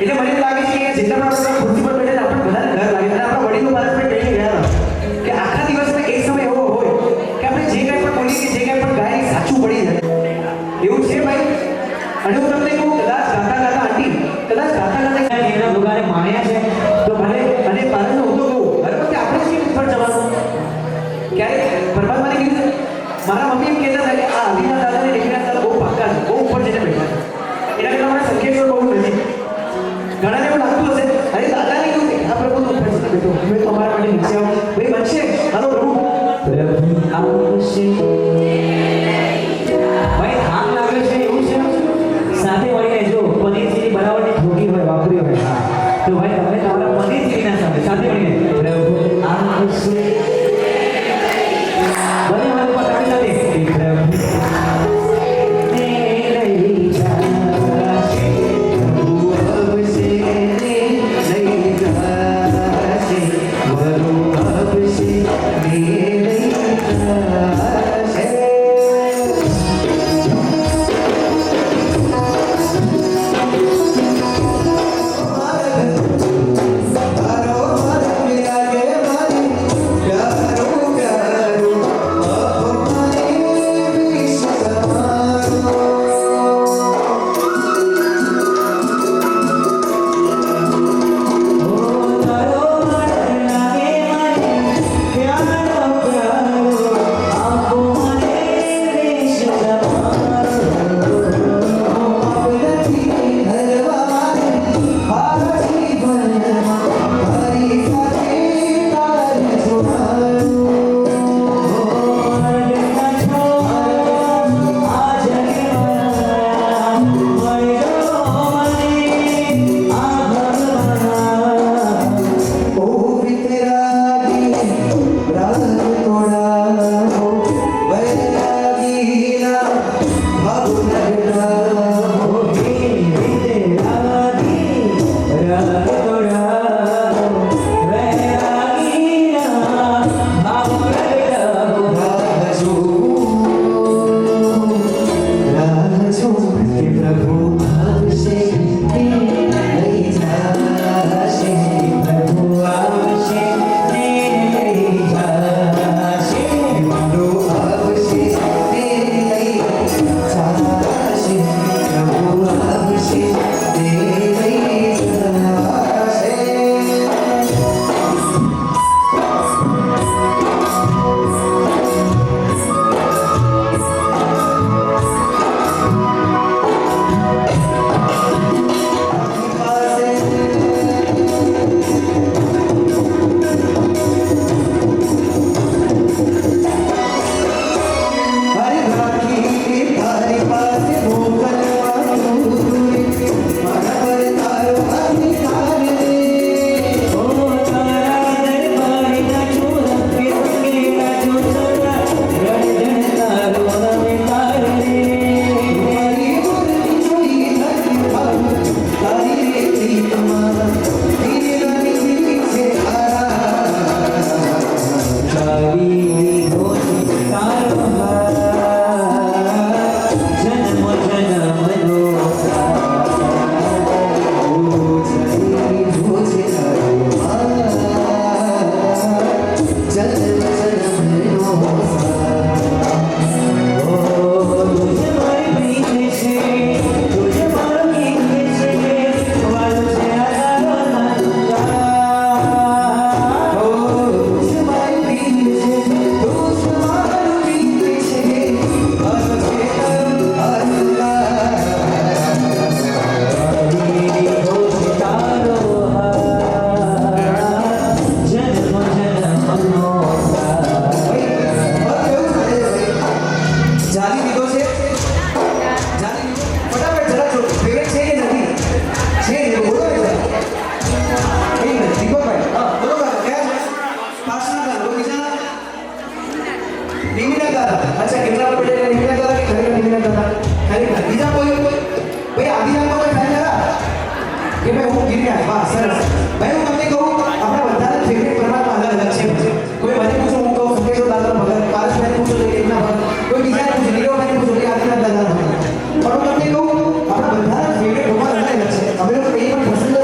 એટલે મને લાગે છે કે જેટલા પણ આપણે ખુરશી પર બેઠા આપણે બધાને ડર લાગે અને આપણા વડીલો પાસે કહીને ગયા કે આખા દિવસમાં એક સમય એવો હોય કે આપણે જે કંઈ પણ બોલીએ કે જે કંઈ પણ ગાઈએ સાચું પડી જાય એવું છે ભાઈ અને હું તમને કહું કદાચ ગાતા આંટી કદાચ ગાતા એના દુકાને માણ્યા છે તો ભલે અને પાછળ હું તો કહું બરાબર કે આપણે શી ઉપર જવાનું ક્યારે પરમાત્માને કીધું મારા મમ્મી એમ કહેતા હતા કે આ અલીના દાદાને નીકળ્યા હતા બહુ પાક્કા છે બહુ ઉપર જઈને બેઠા છે એના કરતાં મને સંકેશ્વર બહુ નથી ઘણાને એવું લાગતું હશે અરે દાદાને કેવું કે આ પ્રભુ તો ઉપર જઈને બેઠો હવે તો અમારા માટે નીચે આવો ભાઈ બનશે હાલો પ્રભુ આવશે ભાઈ આગ લાગે છે એવું છે સાથે વળીને જો પનીરજીની બનાવટની ઠોકી હોય વાપરી હોય હા તો ભાઈ તમે તમારા પનીરજીના સાથે વળીને પ્રભુ આવશે બને મારું પટાવી સાથે પ્રભુ પણ હું તમને કહું આપણા બધાના ફેવરેટ ભગવાન અલગ છે. અમે લોકો એ પણ પસંદ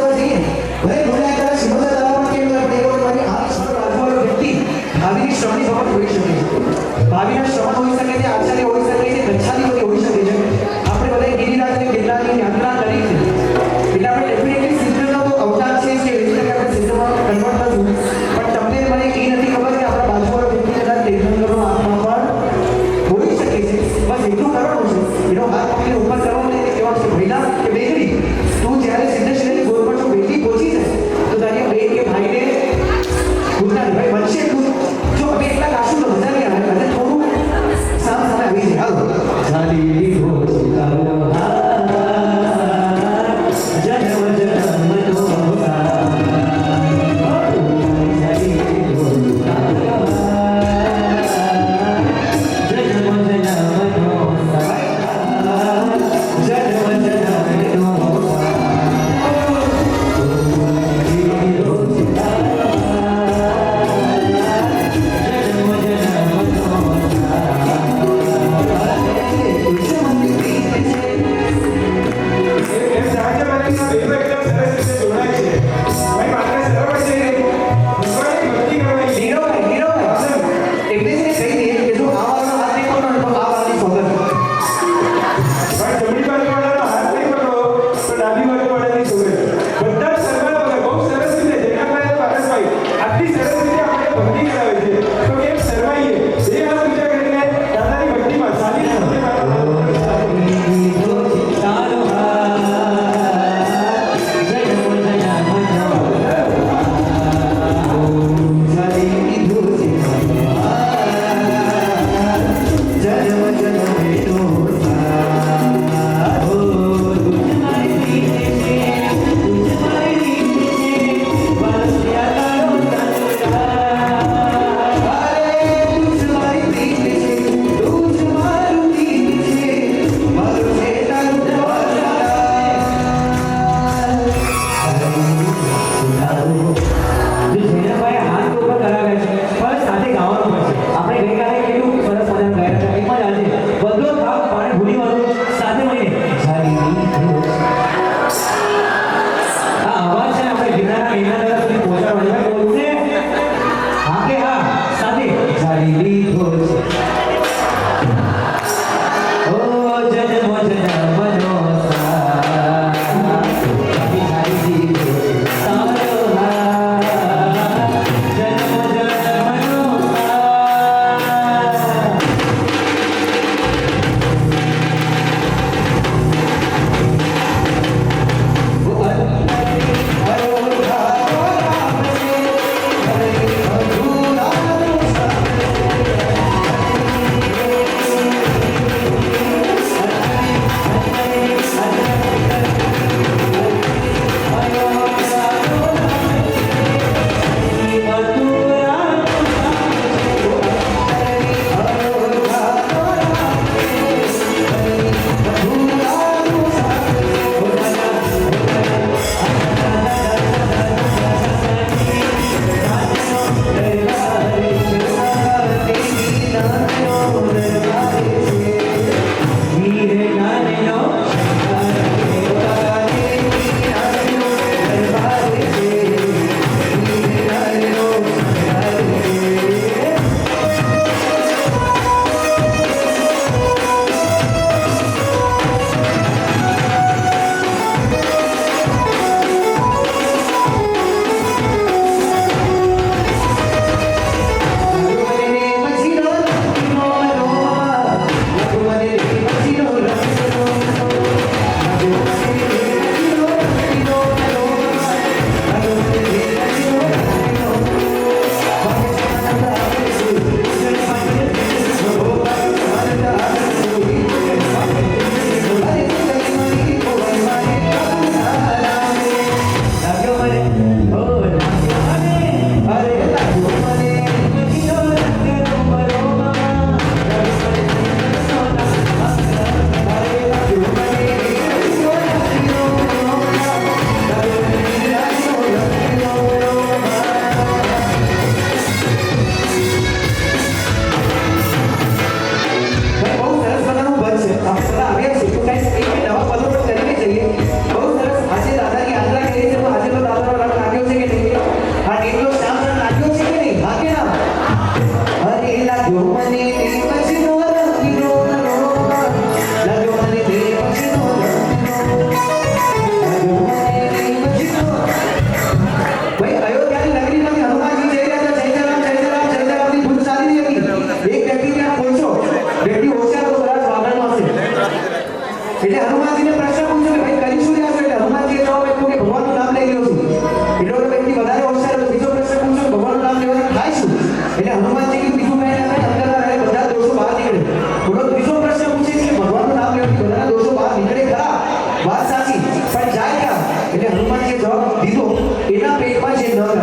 દીધો એના પેટમાં જે ન ગયો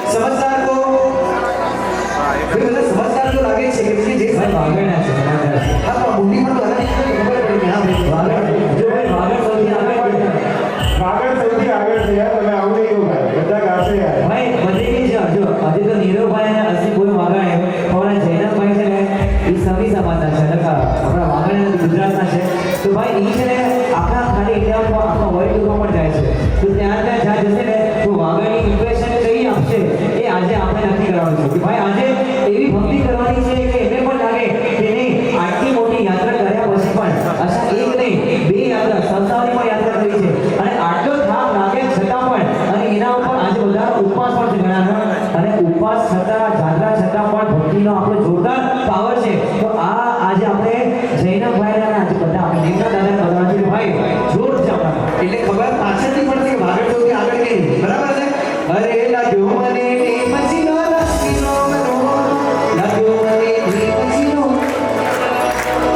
સમજદાર તો ભાઈ બધા સમજદાર તો લાગે છે કે જે ભાઈ વાગડના છે બરાબર. હા પણ બુદ્ધિ પણ તો હરાવી ખબર પડી કે હા ભાઈ વાગડ જો ભાઈ વાગડ સૌથી આગળ છે. આગળ સૌથી આગળ છે યાર તમે આવું નહીં કહો ભાઈ બધા ગાશે યાર ભાઈ બધી ગઈ છે જો આજે તો નીરવભાઈ અને અસીમભાઈ વાગડ થોડા જૈનભાઈ છે ને એ સમી સમાજના છે એટલે કે આપણા વાગડ ગુજરાતના છે તો ભાઈ એ છે ને આખા ખાલી ઇન્ડિયામાં આખા વર્લ્ડ ટૂરમાં પણ જાય છે તો ત્યાં જ્યાં જશે ને તો વાગડની ઇમ્પ્રેશન કઈ આપશે એ આજે આપણે નક્કી કરવાનું છે કે ભાઈ આજે એવી ભક્તિ કરવાની છે કે એને પણ લાગે કે નહીં આટલી મોટી યાત્રા કર્યા પછી પણ અચ્છા એક નહીં બે યાત્રા સંસ્થાઓની પણ યાત્રા કરી છે અને આટલો થાક લાગે છતાં પણ અને એના ઉપર આજે બધા ઉપવાસ પણ છે ઘણા અને ઉપવાસ છતાં જાત્રા છતાં પણ ભક્તિનો આપણો જોરદાર પાવર છે તો આ આજે આપણે જૈનભાઈ અને આજે બધા આપણે દેવના દાદા બધાથી ભાઈ જોર છે આપણા એટલે ખબર પાછળથી પડશે કે ભાગડ સૌથી આગળ કે બરાબર છે અરે લાગ્યો મને એ પછીનો લાગીનો મનો લાગ્યો મને એ પછીનો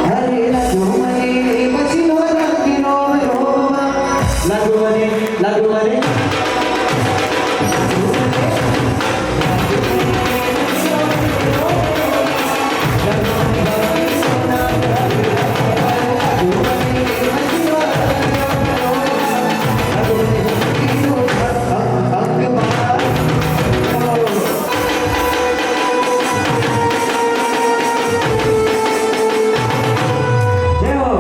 અરે લાગ્યો મને એ પછીનો લાગીનો મનો લાગ્યો મને જય હો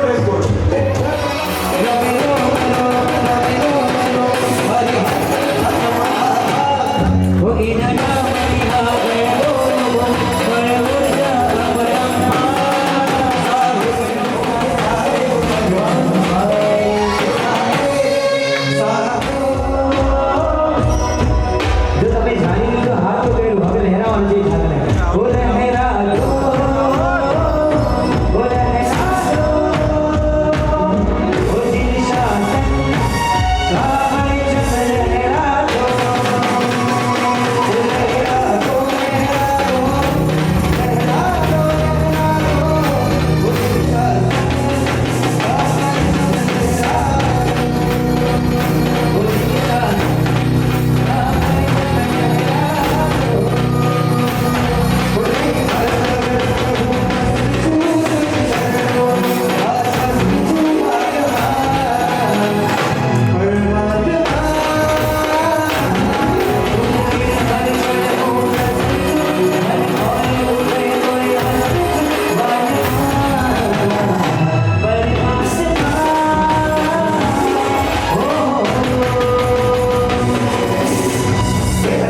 ડ્રેસ કોડ ઓ ઈના જો તમે જાણી લો તો હાથ તો કર્યું હવે લહેરાવાનું છે હાથને બોલે મેરા બોલે ઓ દિશા કામઈ ચલ લહેરા દો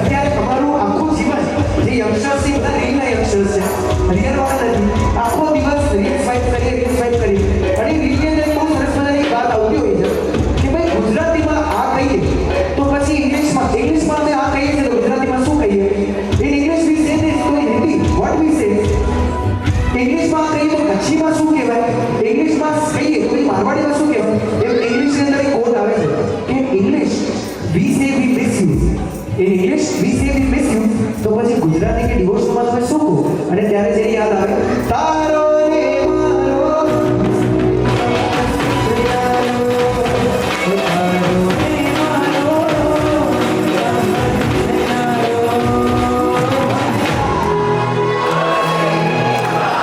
અત્યારે તમારું આખું જીવન જે યંગસ્ટર્સ છે બધા રીલના યંગસ્ટર્સ છે રિયલ વાળા નથી આખો દિવસ રીલ સ્વાઇપ કરી અને રીલની અંદર બહુ સરસ મજાની વાત આવતી હોય છે કે ભાઈ ગુજરાતીમાં આ કહીએ તો પછી ઇંગ્લિશમાં અમે આ કહીએ છીએ તો ગુજરાતીમાં શું કહીએ ઇન ઇંગ્લિશ વી સે ધીસ તો ઇન હિન્દી વોટ વી સે ઇંગ્લિશમાં કહીએ તો કચ્છીમાં શું કહેવાય ઇંગ્લિશમાં કહીએ તો મારવાડીમાં શું કહેવાય એમ ઇંગ્લિશની અંદર એક કોડ આવે છે કે ઇંગ્લિશ વી સે વી miss you In English, we say we miss you. તો પછી ગુજરાતી કે ડિવોર્સમાં તમે શું કહો અને ત્યારે જેની યાદ આવે તારો ને મારો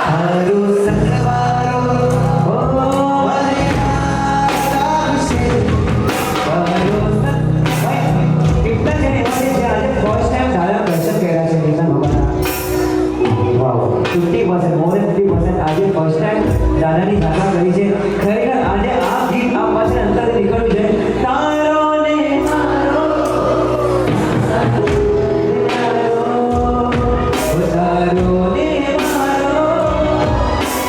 તારો સતવારો મને આવશે આજે ફર્સ્ટ ટાઈમ દાદાની ધારણા કરી છે ખરેખર આજે આ ગીત આ પાસે અંતર નીકળ્યું છે તારો ને મારો તારો ને મારો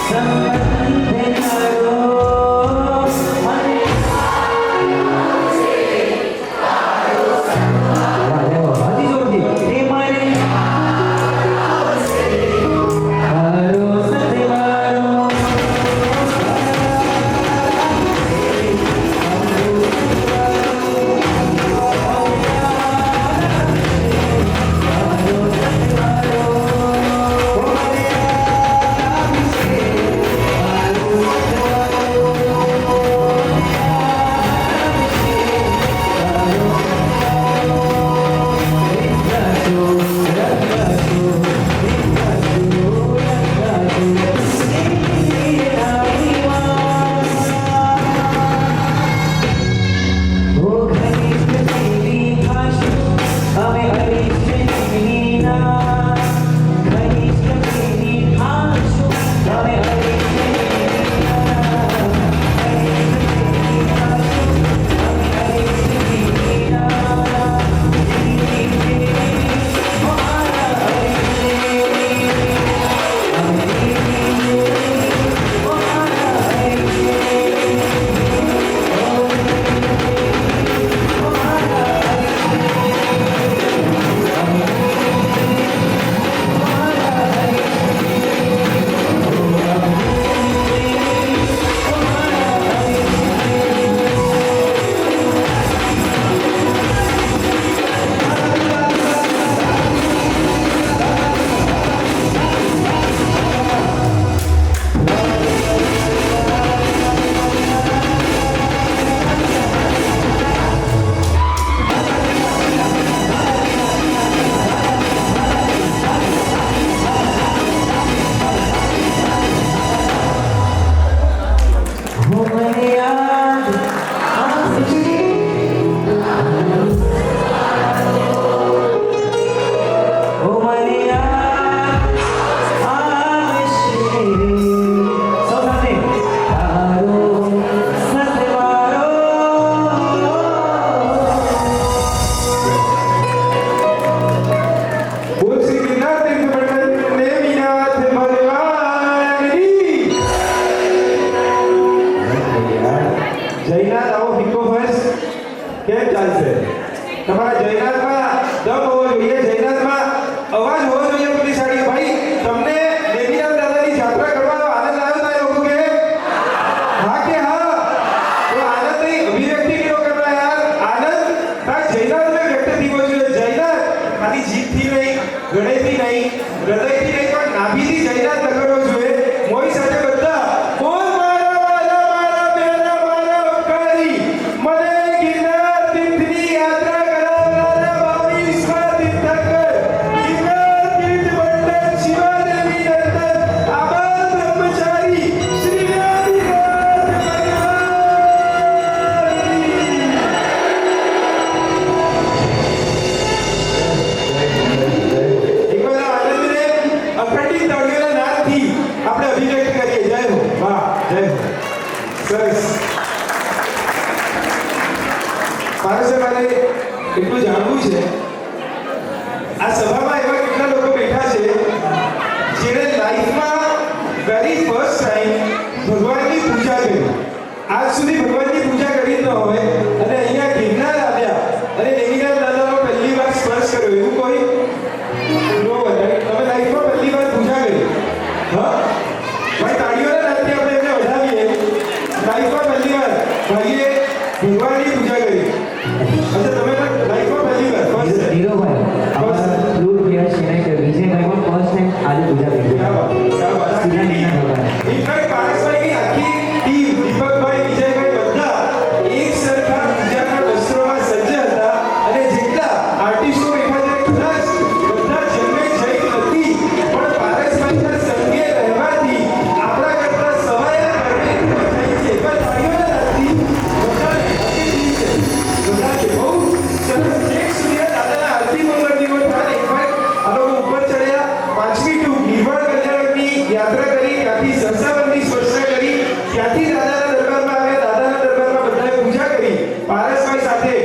સંબંધ તારો હાજી જોરથી એ મારે તારો સતવારો કેમ ચાલશે? તમારા જયનાથમાં દમ હોવો જોઈએ, જયનાથમાં અવાજ હોવો જોઈએ પુલિસાડી. ભાઈ તમને દેવીરામ દાદાની જાત્રા કરવાનો આનંદ આવ્યો था लोगों के? हाँ के हाँ? तो आनंद नहीं, अभिव्यक्ति क्यों करना यार? आनंद ताक जयनाथ में व्यक्त થવો જોઈએ. જયનાથ ખાલી જીભથી નહીં, ગળેથી નહીં, હૃદયથી નહીં, પણ નાભીથી જયનાથ ન કરવો જોઈએ. મોઈ સાથે બધા બોલ મારા વાલા મારા બેના મારા ઉપકારી મને ગિરનાર તીર્થની યાત્રા કરાવનારા 22મા તીર્થંકર ગિરનાર તીર્થ મંડળ શિવાદેવી નંદન આબાદ બ્રહ્મચારી શ્રી રાધિનાથ એક વાર આનંદને અખંડિત તાળીઓના નાદથી આપણે અભિવ્યક્ત કરીએ. જય હો. વાહ, જય હો. સરસ. પારસે મારે એટલું જાણવું છે, આ સભામાં એવા કેટલા લોકો બેઠા છે જેણે લાઈફમાં વેરી ફર્સ્ટ ટાઈમ ભગવાનની પૂજા કરી, આજ સુધી ભગવાનની પૂજા કરી ન હોય અને અહીંયા ગિરનાર આવ્યા અને દેવીનાથ દાદાનો પહેલી વાર સ્પર્શ કર્યો, એવું કોઈ નો બતાવે? તમે લાઈફમાં પહેલી વાર પૂજા કરી? હા ભાઈ, તાળીઓના નાદથી આપણે એમને વધાવીએ. લાઈફમાં પહેલી વાર ભાઈએ ભગવાનની પૂજા કરી. અચ્છા, તમે પણ લાઈફમાં પહેલી વાર first time. નીરવભાઈ આપણા ફ્લૂટ પ્લેયર છે ને કે વિજયભાઈ પણ ફર્સ્ટ ટાઈમ આજે પૂજા કરી ક્યાં વાત, ક્યાં વાત. સીધા ભગવાન ઇનફેક્ટ પારસભાઈની આખી ટીમ, દીપકભાઈ, વિજયભાઈ બધા એક સરખા પૂજાના વસ્ત્રોમાં સજ્જ હતા અને જેટલા આર્ટિસ્ટો બેઠા છે કદાચ બધા જન્મે જઈ નથી, પણ પારસભાઈના સંગે રહેવાથી આપણા કરતા સવાય પરમેશ્વર થઈ છે. પણ તાળીઓના નાદથી બધાને આખી ટીમ છે, બધાને બહુ સરસ. છેક સુધી દાદાના આરતી મંગળ દિવસ થાય. ઇનફેક્ટ આ લોકો ઉપર ચડ્યા, 5મી ટૂંક નિર્વાણ કલ્યાણની યાત્રા કરી, ત્યાંથી સંસાવનની સ્પર્શા કરી, ત્યાંથી દાદાના દરબારમાં આવ્યા, દાદાના દરબારમાં બધાએ પૂજા કરી, પારસભાઈ સાથે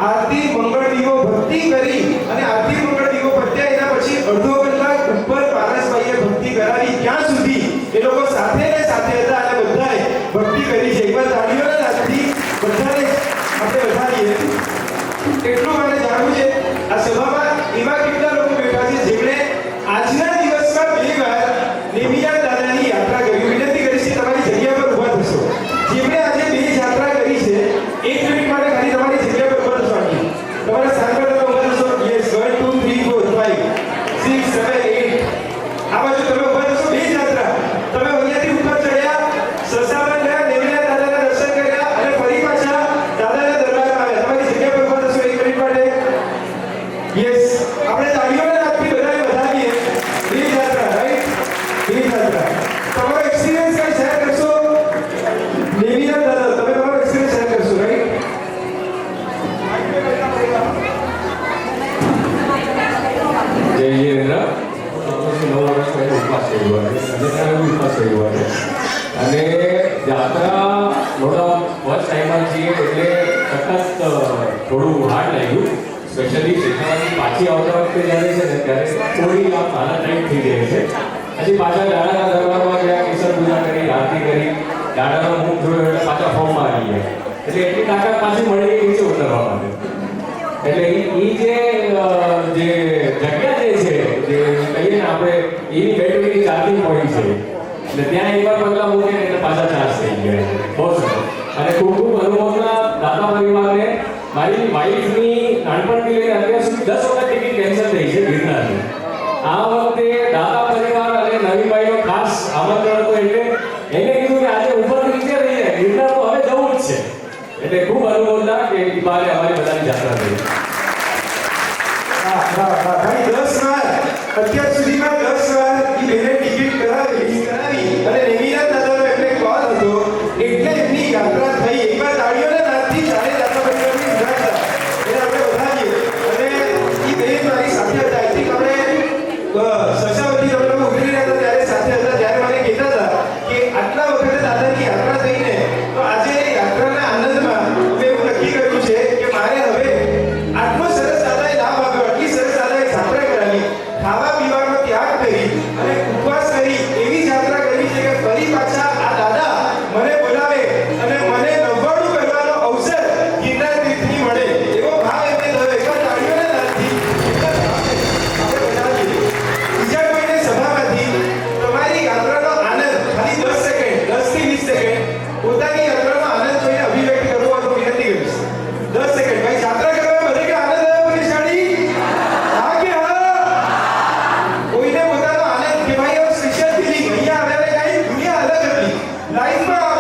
આરતી મંગળ દીવો ભક્તિ કરી અને આરતી મંગળ દીવો પત્યા. એના પછી અડધો કલાક ઉપર પારસભાઈએ ભક્તિ કરાવી. ત્યાં સુધી એ લોકો સાથે ને સાથે હતા અને બધાએ ભક્તિ કરી છે. એકવાર તાળીઓના નાદથી બધાને આપણે વધારીએ. એટલું મને જાણવું છે, આ સભામાં એવા કેટલા લોકો બેઠા છે જેમણે આજના દિવસમાં બે વાર દેવીનાથ દાદાની યાત્રા કરી? વિનંતી કરીશ કે તમારી જગ્યા પર ઊભા થશો. જેમણે આજે બે યાત્રા કરી છે, 1 મિનિટ માટે ખાલી તમારી જગ્યા પર ઊભા થશો. આટલી તમારા સ્થાન પર તમે ઊભા થશો. યસ, 1 2 3 4 5 6 7 8 આ બાજુ તમે ઊભા થશો. બે યાત્રા તમે અહીંયાથી ઉપર ચડ્યા, સસાવન ગયા, દેવીનાથ દાદાના દર્શન કર્યા અને ફરી પાછા દાદાના દરબારમાં આવ્યા. તમારી જગ્યા પર ઊભા થશો 1 મિનિટ માટે. યસ, આપણે તાળીઓના નાદથી બધાને વધાવીએ. બે યાત્રા, રાઈટ? બે યાત્રા. તમારો એક્સપિરિયન્સ કઈ શેર કરશો? દેવીનાથ દાદા, તમે તમારો એક્સપિરિયન્સ શેર કરશો, રાઈટ? જય જીરેન્દ્ર. 9 વર્ષ પહેલા ઉપવાસ કર્યો હતો અને ઉપવાસ કર્યો હતો અને યાત્રા થોડા ફર્સ્ટ ટાઈમમાં છીએ એટલે સખત થોડું હાર્ડ લાગ્યું. સ્પેશિયલી શેખાવાની પાછી આવતા વખતે જ્યારે છે ને ત્યારે થોડી આમ હાલત ટાઈટ થઈ જાય છે. પછી પાછા દાદાના દરબારમાં ગયા, કેસર પૂજા કરી, આરતી કરી, દાદાનો મુખ જોયો એટલે પાછા ફોર્મમાં આવી ગયા. એટલે એટલી તાકાત પાછી મળી ગઈ નીચે ઉતરવા માટે. એટલે એ જે જગ્યા જે છે, જે કહીએ ને આપણે, એની બેટરી ચાર્જિંગ પોઈન્ટ છે. એટલે ત્યાં એકવાર પગલાં મૂકે ને એટલે પાછા ચાર્જ થઈ ગયા છે. બહુ સરસ. અને ખૂબ ખૂબ અનુભવના દાતા પરિવારને મારી વાઈફની નાનપણથી લઈને અત્યાર સુધી 10 વખત ટિકિટ કેન્સલ થઈ છે ગિરનારની. આ વખતે દાતા પરિવાર અને નવીનભાઈનો ખાસ આમંત્રણ હતું એટલે એને કીધું કે આજે ઉપરથી નીચે રહી જાય, ગિરનાર તો હવે જવું જ છે. એટલે ખૂબ અનુભવના કે એ બારે અમારી બધાની યાત્રા થઈ. ભાઈ 10 વાર અત્યાર સુધીમાં 10 વાર ઈ બેને ટિકિટ કરાવી અને દેવીનાથ દાદાનો એમને કોલ હતો એટલે એમની યાત્રા થઈ. એકવાર તાળીઓના નાદથી ચારે દાતા પરિવારની ઉજાગરા એને આપણે વધારીએ. અને ઈ બેન મારી સાથે હતા. આઈ થિંક આપણે સસાવતી તમે લોકો ઉતરી રહ્યા હતા ત્યારે સાથે હતા. ત્યારે મને કહેતા હતા કે આટલા વખતે દાદાની યાત્રા થઈને તો આજે યાત્રાના આનંદમાં મેં એવું નક્કી કર્યું છે કે મારે હવે આટલો સરસ દાદાએ લાભ આપ્યો, આટલી સરસ દાદાએ યાત્રા કરાવી, ખાવા પીવાનો ત્યાગ કરી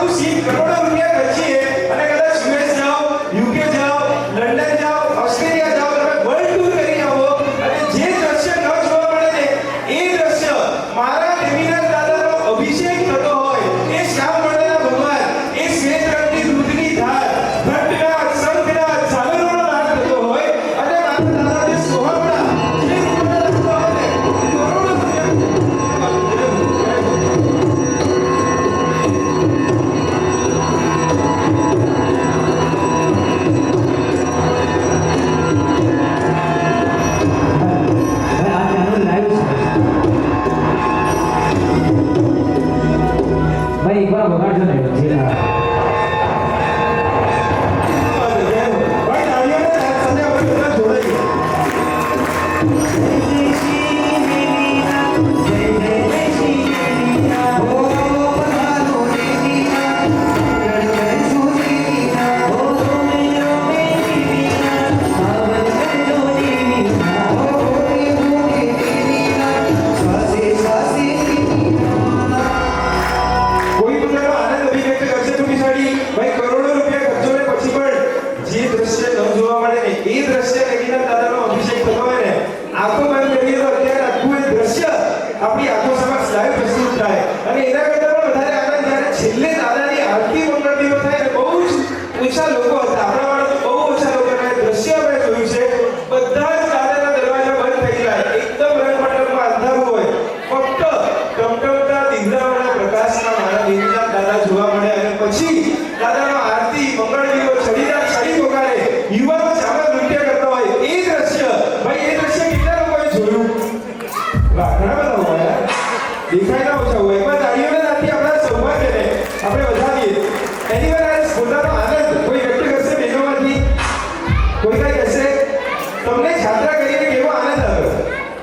બધું સીટ કરોડો રૂપિયા ખર્ચીએ અને કદાચ યુએસ જાઓ, યુકે જાઓ, લંડન જાઓ, ઓસ્ટ્રેલિયા જાઓ, તમે વર્લ્ડ ટૂર કરી આવો અને જે દ્રશ્ય ન જોવા મળે ને એ દ્રશ્ય મારા દેવીના દાદાનો અભિષેક થતો હોય, એ શ્યામ વર્ણના ભગવાન, એ શ્વેત રંગની દૂધની ધાર, ઘંટના, શંખના, ઝાલરોનો નાદ થતો હોય અને મારા દાદાને સોહામણા જે રૂપના લાગતા હોય ને, કરોડો રૂપિયા ભાઈ આ ચેનલ લાઈવ છે ભાઈ એકવાર વગાડજો ને જે હા ભાઈ તાળીઓના નાદ સાથે આપણે બધા જોડાઈ ગયા. કોઈ પોતાનો આનંદ અભિવ્યક્ત કરશે તો બિચારી ભાઈ કરોડો રૂપિયા ખર્ચો ને પછી પણ જે દ્રશ્ય ન જોવા મળે ને એ દ્રશ્ય લગીના દાદાનો અભિષેક થતો હોય ને આંખો બંધ કરીએ તો અત્યારે આખું એ દ્રશ્ય આપણી આંખો સમક્ષ લાઈવ પ્રસ્તુત થાય અને એના કરતાં પણ વધારે આનંદ જ્યારે છેલ્લે દાદાની આરતી મંગળતીઓ થાય ને બહુ જ ઓછા લોકો હતા, આપણા વાળા તો બહુ ઓછા લોકો હતા. એ દ્રશ્ય આપણે જોયું છે, બધા જ દાદાના દરવાજા બંધ થઈ જાય, એકદમ રંગમંડળમાં અંધારું હોય, ફક્ત ટમટમતા દીવડાવાળા પ્રકાશમાં મારા દેવીના દાદા જોવા મળે અને પછી દાદાનો આરતી મંગળદીવો છડીદાર છડી પોકારે, યુવાનો ચામર નૃત્ય કરતા હોય એ દ્રશ્ય, ભાઈ એ દ્રશ્ય કેટલા લોકોએ જોયું? વાહ, ઘણા બધા હોય યાર. દેખાયના ઓછા હોય. એકવાર તાળીઓના નાદથી આપણા સૌભાગ્યને આપણે વધારીએ. એનીવન આ પોતાનો આનંદ કોઈ વ્યક્ત કરશે બહેનોમાંથી? કોઈ કઈ કહેશે તમને યાત્રા કરીને કેવો આનંદ આવ્યો?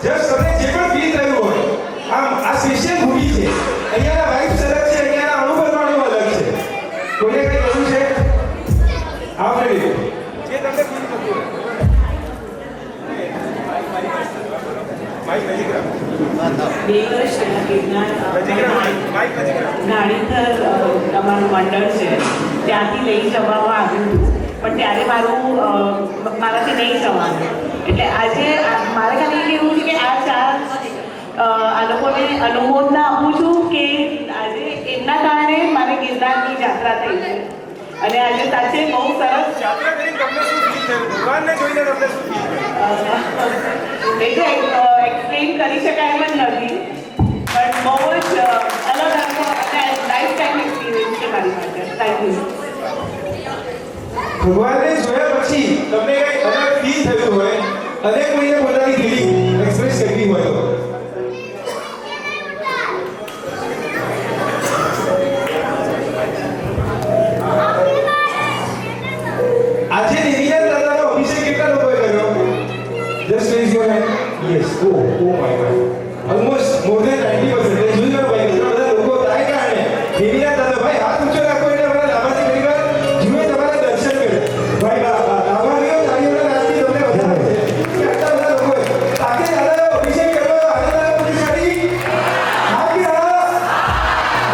જસ્ટ તમને જે પણ ફીલ થયું હોય, આમ આ સ્પેશિયલ ભૂમિ છે, અહીંયાના વાઇબ્સ અલગ છે, અહીંયાના અણુપરમાણુ અલગ છે. કોઈને કઈ કહ્યું છે? આપણે જે તમને ફીલ થતું હોય. માઈક નજીક રાખો. બે વર્ષ પહેલા ગાડીધર અમારું મંડળ છે ત્યાંથી લઈ જવામાં આવ્યું હતું, પણ ત્યારે મારાથી નહીં જવાનું. એટલે આજે મારે ખાલી એવું છે કે આ ચાર આ લોકોને અનુમોદના આપું છું કે આજે એમના કારણે મારે ગિરનારની યાત્રા થઈ છે અને આજે સાચે બહુ સરસ યાત્રા કરીને તમને શું ફીલ થયું? ભગવાનને જોઈને તમને શું ફીલ થયું? એ તો એક્સપ્લેન કરી શકાય એમ જ નથી, પણ બહુ જ અલગ અનુભવ અને લાઈફ ટાઈમ એક્સપિરિયન્સ છે મારી માટે. Thank you. ભગવાનને જોયા પછી તમને કઈ અલગ ફીલ થયું હોય અને કોઈને પોતાની ફીલિંગ એક્સપ્રેસ કરવી હોય તો આજે દેવીના દાદાનો અભિષેક કેટલા લોકોએ કર્યો? Just raise your hand. Yes. Oh my god, almost more than 90%. જોઈ લો ભાઈ, કેટલા બધા લોકો તાય કારણે દેવીના દાદા. ભાઈ હાથ ઊંચો રાખો એટલે અમારા લાભાર્થી પરિવાર જુએ તમારા દર્શન કરે. ભાઈ લાભાર્થીઓ તાળીઓના નાદથી તમને વધારે છે કે આટલા બધા લોકોએ તાકે દાદાનો અભિષેક કર્યો. આનંદ આવ્યો બુદ્ધિશાળી? હા કે હા?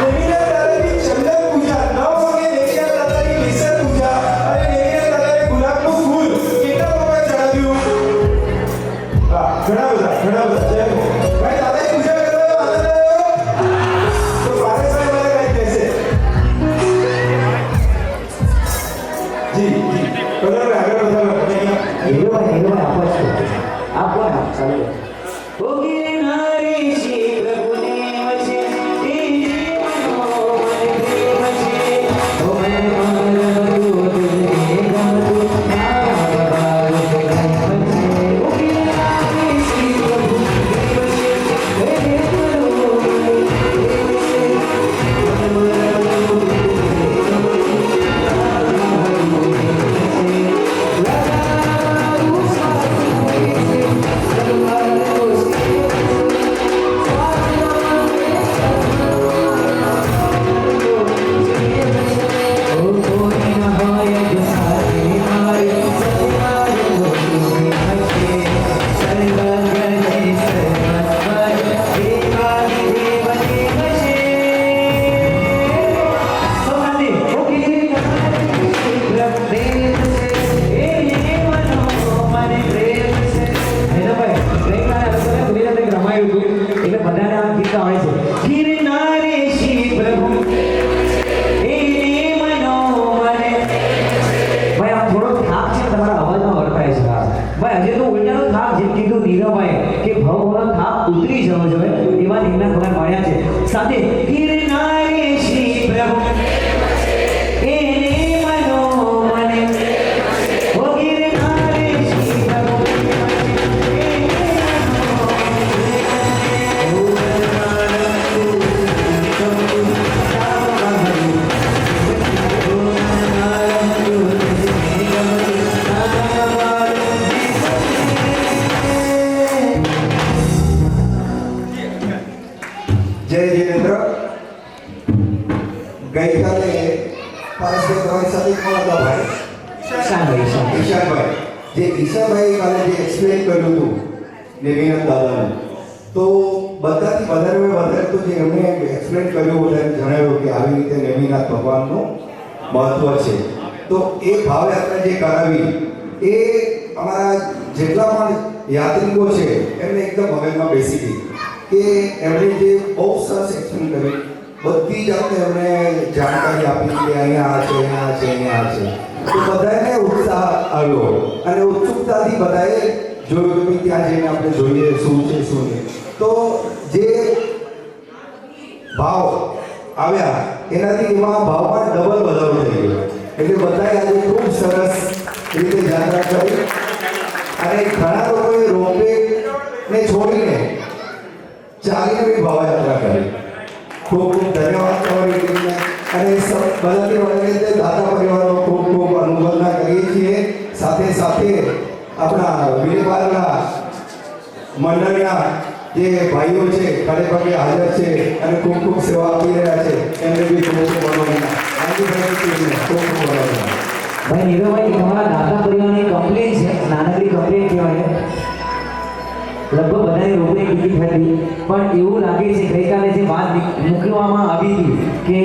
દેવીના દાદાની ચંદન પૂજા, 9 વાગે દેવીના દાદાની કેસર પૂજા અને દેવીના દાદાને ગુલાબનું ફૂલ કેટલા લોકોએ ચડાવ્યું? હા, ઘણા બધા. જય હો. ભાઈ દાદાની પૂજા કરો, આનંદ આવ્યો? તો પારેશભાઈ મને કંઈ કહેશે? જી બરાબર, આગળ વધારો. હીરો ભાઈ આપો છો આપો ને ચાલો ઓ ગિરનારી શ્રી પ્રભુને વચે એ જીવનો મને પ્રેમ છે ઓ મને મારું તુજે ગમતું મારા બાબુ પ્રેમ છે ઓ ગિરનારી શ્રી પ્રભુને વચે એ જીવનો મને પ્રેમ છે ભાઈ હજી તો ઉલટાનો થાક જેમ કીધું નીરવભાઈ કે ભવનો થાક ઉતરી જવો જોઈએ એવા નિર્ણય ભગવાન મળ્યા છે સાથે ગિરનારે શ્રી પ્રભુ એને મનો મને ઓ ગિરનારે શ્રી પ્રભુ જય જીનેન્દ્ર ગઈકાલે પારસભાઈ તમારી સાથે કોણ હતા ભાઈ ઈશાનભાઈ જે ઈશાનભાઈ કાલે જે એક્સપ્લેન કર્યું હતું નેમિનાથ દાદાનું તો બધાથી વધારે તો જે એમણે એક્સપ્લેન કર્યું બધાને જણાવ્યું કે આવી રીતે નેમિનાથ ભગવાનનું મહત્વ છે તો એ ભાવયાત્રા જે કરાવી એ અમારા જેટલા પણ યાત્રિકો છે એમને એકદમ મગજમાં બેસી ગઈ કે એમણે જે બહુ સરસ એક્સપ્લેન કર્યું બધી જાતને એમણે જાણકારી આપી કે અહીંયા આ છે અહીંયા આ છે અહીંયા આ છે તો બધાને ઉત્સાહ આવ્યો અને ઉત્સુકતાથી બધાએ જોયું કે ત્યાં જઈને આપણે જોઈએ શું છે શું નહીં તો જે ભાવ આવ્યા એનાથી એમાં ભાવમાં ડબલ વધારો થઈ ગયો એટલે બધાએ આજે ખૂબ સરસ રીતે યાત્રા કરી અને ઘણા લોકોએ રોપવે ને છોડીને ચાલીને બી ભાવયાત્રા કરી ખૂબ ખૂબ ધન્યવાદ તમારી ટીમને અને બધાથી વધારે દાદા પરિવારનો ખૂબ ખૂબ અનુમોદના કરીએ છીએ સાથે સાથે આપણા વિલેપાલના મંડળના જે ભાઈઓ છે ખડે પગે હાજર છે અને ખૂબ ખૂબ સેવા આપી રહ્યા છે એમને બી ખૂબ ખૂબ અનુમોદના ખૂબ ખૂબ અનુમોદના ભાઈ નીરવભાઈ તમારા દાદા પરિવારની કમ્પ્લેન છે નાનકડી કમ્પ્લેન કહેવાય લગભગ બધાની રોકની ટિકિટ હતી પણ એવું લાગે છે ગઈકાલે જે વાત મૂકવામાં આવી હતી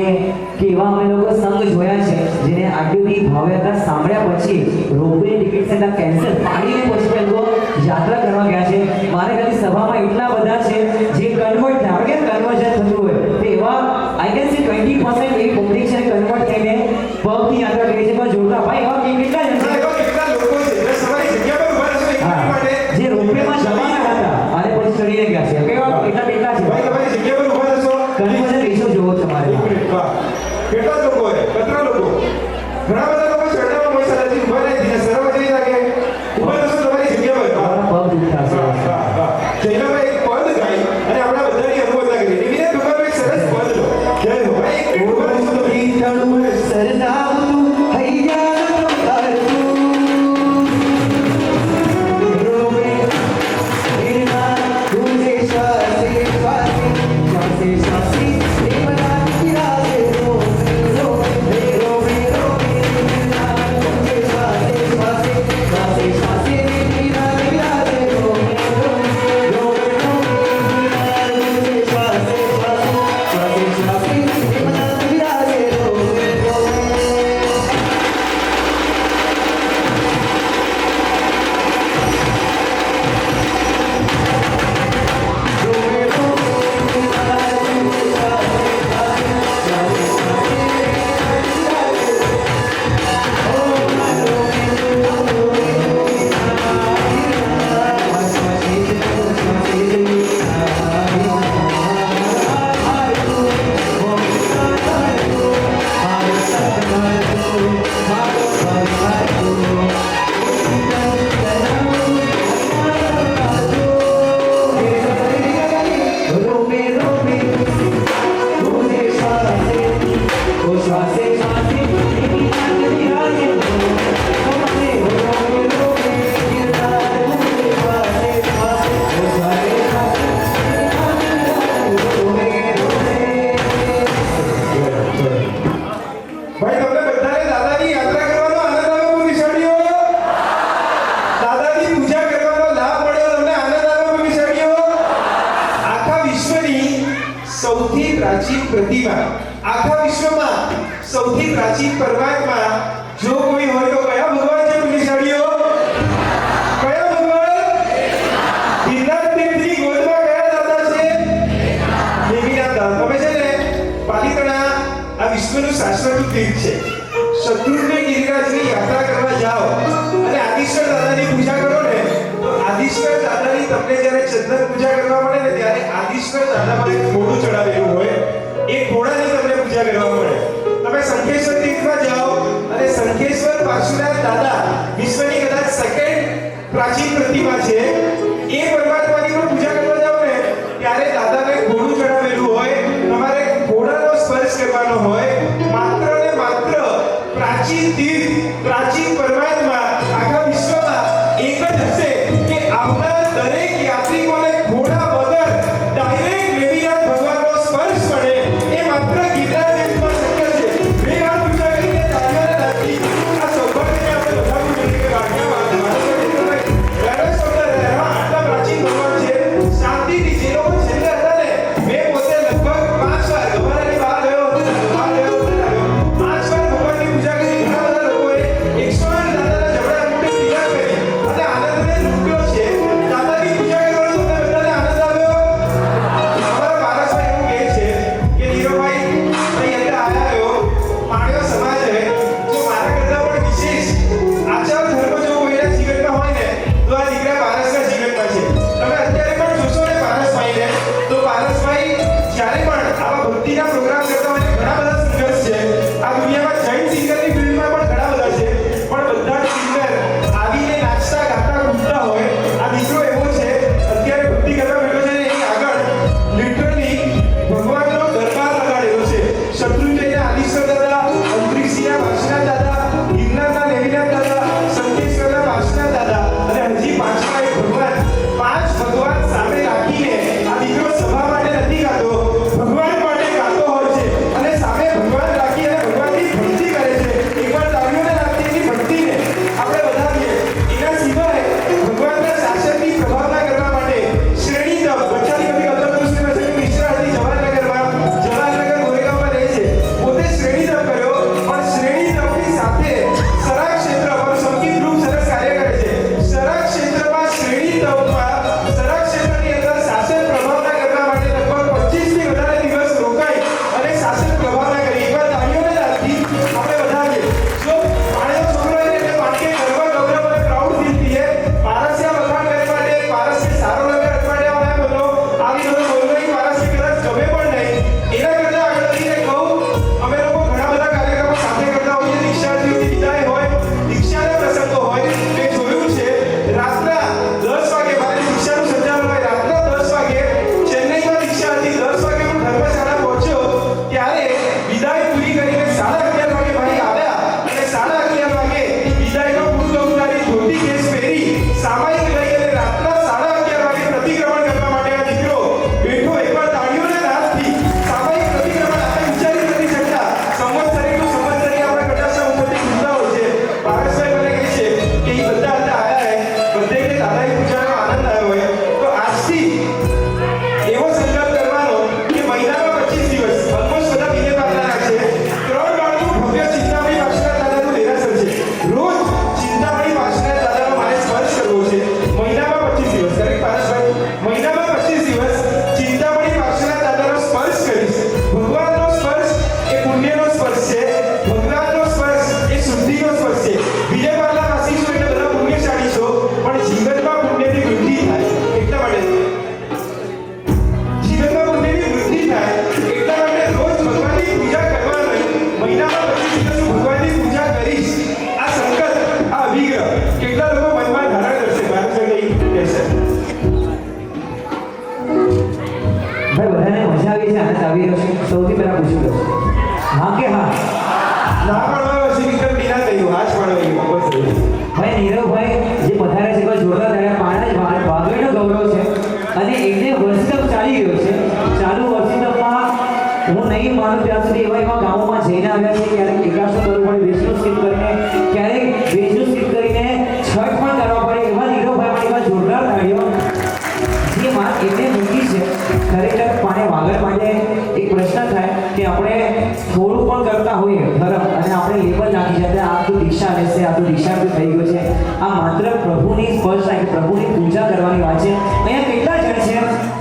કે એવા અમે લોકો સંઘ જોયા છે જેને આટલી ભાવયાત્રા સાંભળ્યા પછી રોપની ટિકિટ સેન્ટર કેન્સલ પાડીને પછી એ લોકો યાત્રા કરવા ગયા છે મારે ખાલી સભામાં એટલા બધા છે જે કન્વર્ટ થાય આપણે કેમ કન્વર્ઝન થતું હોય તો એવા આઈ કેન સી 20% એવી પબ્લિક છે કન્વર્ટ થઈને પગની યાત્રા કરી છે પણ જોતા ભાઈ એવા કેટલા જણ છે કેટલા લોકો છે જે સવારી જગ્યા પર ઉભા રહેશે એક મિનિટ માટે જે રોપવેમાં જવાના હતા અને પછી ચડીને ગયા છે કેવા કેટલા છે ભાઈ તમારી જગ્યા પર ઉભા રહેશો કન્વર્ઝન રેશિયો જોવો તમારે એક મિનિટ વાહ કેટલા લોકો હોય કેટલા લોકો ઘણા બધા લોકો ચડવામાં મોય સારાથી ઉભા રહી ધીરે સરળ જઈ લાગે ઉભા રહેશો તમારી જગ્યા પર તમારા પગ દુખતા છે જયરાભાઈ એક પદ ગાઈ અને આપણા બધાની અનુમોદના કરી એવી રીતે ભગવાન એક સરસ પદ લો જય હો ભાઈ એક મિનિટ ઉભા રહેશો તમે. સરનામું હૈયા તારું રોવે ગિરનાર તુજે શ્વાસે શ્વાસે શ્વાસે શ્વાસે દેવના કિરાએ રોવે રોવે રોવે રોવે ગિરનાર તુજે શ્વાસે શ્વાસે શ્વાસે શ્વાસે દેવના કિરાએ રોવે રોવે રોવે રોવે ગિરનાર તુજે શ્વાસે શ્વાસે શ્વાસે શ્વાસે દેવના કિરાએ રોવે રોવે ભાઈ તમને બધાને દાદાની યાત્રા કરવાનો આનંદ આવ્યો પુનિશાળીઓ દાદાની પૂજા કરવાનો લાભ મળ્યો તમને આનંદ આવ્યો પુનિશાળીઓ આખા વિશ્વની સૌથી પ્રાચીન પ્રતિમા આખા વિશ્વમાં સૌથી પ્રાચીન પરમાત્મા જો કોઈ હોય તો કયા ભગવાન છે પુનિશાળીઓ કયા ભગવાન ગિરનાર તીર્થની ગોદમાં કયા દાદા છે દેવીનાથ દાદા તમે છે ને પાલિતાણા આ વિશ્વનું શાશ્વત તીર્થ છે શત્રુંજય ગિરિરાજની યાત્રા કરવા જાઓ અને આદિશ્વર દાદાની પૂજા કરો ને આદિશ્વર દાદાની તમને જ્યારે ચંદન પૂજા કરવા મળે ને ત્યારે આદિશ્વર દાદા પર એક ઘોડું ચડાવેલું હોય એ ઘોડાની તમને પૂજા કરવા મળે. તમે શંખેશ્વર તીર્થમાં જાઓ અને શંખેશ્વર પાર્શ્વનાથ દાદા વિશ્વની કદાચ સેકન્ડ પ્રાચીન પ્રતિમા છે. એ પરમાત્માની પણ પૂજા કરવા જાઓ ને ત્યારે દાદાને ઘોડું ચડાવેલું હોય. તમારે ઘોડાનો સ્પર્શ કરવાનો હોય. માત્ર ને માત્ર પ્રાચીન તીર્થ, પ્રાચીન પરમાત્મા આખા વિશ્વમાં એક જ હશે કે આવનાર દરેક યાત્રિકોને ઘોડા વગર ડાયરેક્ટ લેવીનાથ ભગવાનનો સ્પર્શ પડે. એ માત્ર ગીરનાર દેશમાં શક્ય છે. બે વાર પૂજા કરીને તાળીઓને નાખી આ સૌભાગ્યને આપણે વધારવું જોઈએ કે આટલા પ્રાચીન ભગવાન છે. શાંતિથી જે લોકો છેલ્લે હતા ને મેં પોતે લગભગ 5 વાર ગભરાની બહાર ગયો હતો, 5 વાર ભગવાનની પૂજા કરી. ઘણા બધા લોકોએ 108 દાદાના જબડા મોટી પૂજા કરી અને આનંદને લૂંટ્યો છે. દાદાની પૂજા કરવાનો તમને બધાને આનંદ આવ્યો? અમારા પારસભાઈ એવું કહે છે કે નીરવભાઈ અહીં અંદર આયા રહ્યો માણ્યો સમાજ હે જો મારા કરતા પણ વિશેષ આચાર ધર્મ જો કોઈના જીવનમાં હોય ને તો આ દીકરા પારસના જીવનમાં છે. તમે અત્યારે પણ જોશો ને પારસભાઈને તો પારસભાઈ જ્યારે પણ આવા ભક્તિના પ્રોગ્રામ કરતા હોય ઘણા બધા સિંગર્સ છે. આ દુનિયામાં જૈન સિંગરની ફિલ્ડમાં પણ ઘણા બધા છે પણ બધા જ સિંગર આવીને નાચતા ગાતા કૂદતા હોય. આ દીકરો એવો છે અત્યારે ભક્તિ કરવા બેઠો છે ને એની આગળ લિટરલી ભગવાનનો દરબાર લગાડેલો છે. શત્રુંજયના આદિશ્વર દાદા, અંતરિક્ષના વાસના દાદા, ગિરનારના લેવીનાથ દાદા, શંખેશ્વરના વાસના દાદા અને હજી પાંચમા એક ભગવાન. 5 ભગવાન સામે રાખીને આ દીકરો સભા માટે નથી ગાતો, ભગવાન માટે ગાતો હોય છે અને સામે ભગવાન રાખી અને ભગવાનની ભક્તિ કરે છે. એકવાર તાળીઓને નાખી એની ભક્તિને આપણે વધારીએ. એના સિવાય ભગવાનના શાસનની પ્રભાવના કરવા માટે શ્રેણી તપ બચ્ચાની બધી અલ્લમદુસ્તી વચ્ચે મિશ્રા હતી જવાહરનગરમાં, જવાહરનગર ગોરેગાંવમાં રહે છે. પોતે શ્રેણી તપ કર્યો પણ શ્રેણી તપની સાથે સરા ક્ષેત્ર પર સંગીત ગ્રુપ સરસ કાર્ય કરે છે. સરા ક્ષેત્રમાં શ્રેણી તપમાં સરા ક્ષેત્રની અંદર શાસન પ્રભાવના કરવા માટે લગભગ 25 થી વધારે દિવસ રોકાઈ અને શાસન પ્રભાવના કરી. એકવાર તાળીઓને રાખી આપણે વધારીએ. જો પાણેનો છોકરો હોય એટલે પાણકે ગર્વ ગૌરવ અને પ્રાઉડ ફીલ થઈએ. પારસ્યા વખાણ કરે માટે પારસ્ય સારો લગે અઠવાડિયા વાળા બોલો આવી બધું બોલવું નહીં. પારસ્ય કદાચ ગમે પણ નહીં. એના કરતા આગળ વધીને કહું અમે લોકો ઘણા બધા કાર્યક્રમો સાથે કરતા હોઈએ. દીક્ષાર્થીઓની વિદાય હોય, દીક્ષાના પ્રસંગો હોય. મેં જોયું છે રાતના 10 વાગે મારે દીક્ષાનું સંચાલન હોય. રાતના 10 વાગે ચેન્નઈમાં દીક્ષાર્થી 10 વાગે હું ધર્મશાળા પહોંચ્યો ત્યારે વિદાય પૂરી કરીને 11:30 વાગે ભાઈ આવ્યા અને 11:30 વાગે વિદાયનો પૂર્વ ઉતારી ધોતી કેસ પહેરી સામાયિક લઈ અને રાતના 11:30 વાગે પ્રતિક્રમણ કરવા માટે આ દીકરો બેઠો. એકવાર તાળીઓના નાદથી સામાયિક પ્રતિક્રમણ આપણે વિચારી નથી શકતા. સંવત્સરીનું સંવત્સરી આપણે કટાક્ષા ઉપરથી કૂદતા હોય છે. પારસભાઈ મને કહે છે કે એ બધા હતા આયા હે બધે દાદાની પૂજાનો આનંદ આવ્યો હોય તો આજથી એવો સંકલ્પ કરવાનો કે મહિનામાં 25 દિવસ ઓલમોસ્ટ બધા બીજે પાકના રાખશે. 3 માળનું ભવ્ય ચિંતામણી પાર્શ્વનાથ દાદાનું દેરાસર છે. રોજ ચિંતામણી પાર્શ્વનાથ દાદાનો મારે સ્પર્શ કરવો છે. મહિનામાં 25 દિવસ કરેક્ટ પારસભાઈ? મહિનામાં 25 દિવસ ચિંતામણી પાર્શ્વનાથ દાદાનો સ્પર્શ કરીશ. ભગવાનનો સ્પર્શ એ પુણ્યનો સ્પર્શ છે. ભગવાનનો સ્પર્શ એ શુદ્ધિનો સ્પર્શ છે. બીજે પાકના વાસી છો એટલે બધા પુણ્યશાળી છો પણ જીવનમાં પુણ્યની વૃદ્ધિ થાય એટલા માટે જીવનમાં પુણ્યની વૃદ્ધિ થાય એટલા માટે રોજ ભગવાનની પૂજા કરવાની. મહિનામાં 25 દિવસ હું ભગવાનની પૂજા કરીશ. આ સંકલ્પ, આ અભિગ્રહ કેટલા લોકો મનમાં ધારણ કરશે? ભારતભાઈ કહેશે ભાઈ બધાને મજા આવી છે, આનંદ આવી રહ્યો છે. સૌથી પહેલા પૂછી લો હા કે હા? ના પણ હવે વિક્રમ બીના કહ્યું આજ પણ બસ ભાઈ નીરવભાઈ જે પધારે છે કોઈ જોરદાર તાળીઓ. વાગડીનો ગૌરવ છે અને એમને વર્ષિતપ ચાલી રહ્યો છે. ચાલુ વર્ષિતપમાં હું નહીં માનું ત્યાં સુધી એવા ગામોમાં જઈને આવ્યા છે. ક્યારેક એકાદશો કરવું પડે, વેચનું સ્કીપ કરીને, ક્યારેક વેચનું સ્કીપ કરીને છઠ પણ કરવા પડે. એવા નીરવભાઈ માટે એવા જોરદાર તાળીઓ જે વાત એમને મૂકી છે. ખરેખર પાણે વાગડ માટે એક પ્રશ્ન થાય કે આપણે થોડું પણ કરતા હોઈએ ધર્મ અને આપણે લેબલ નાખી જાય આ તો દીક્ષા લેશે, આ તો દીક્ષાર્થી થઈ ગયો છે. આ માત્ર પ્રભુની સ્પર્શ થાય, પ્રભુની પૂજા કરવાની વાત છે. અહીંયા કેટલા જણ છે,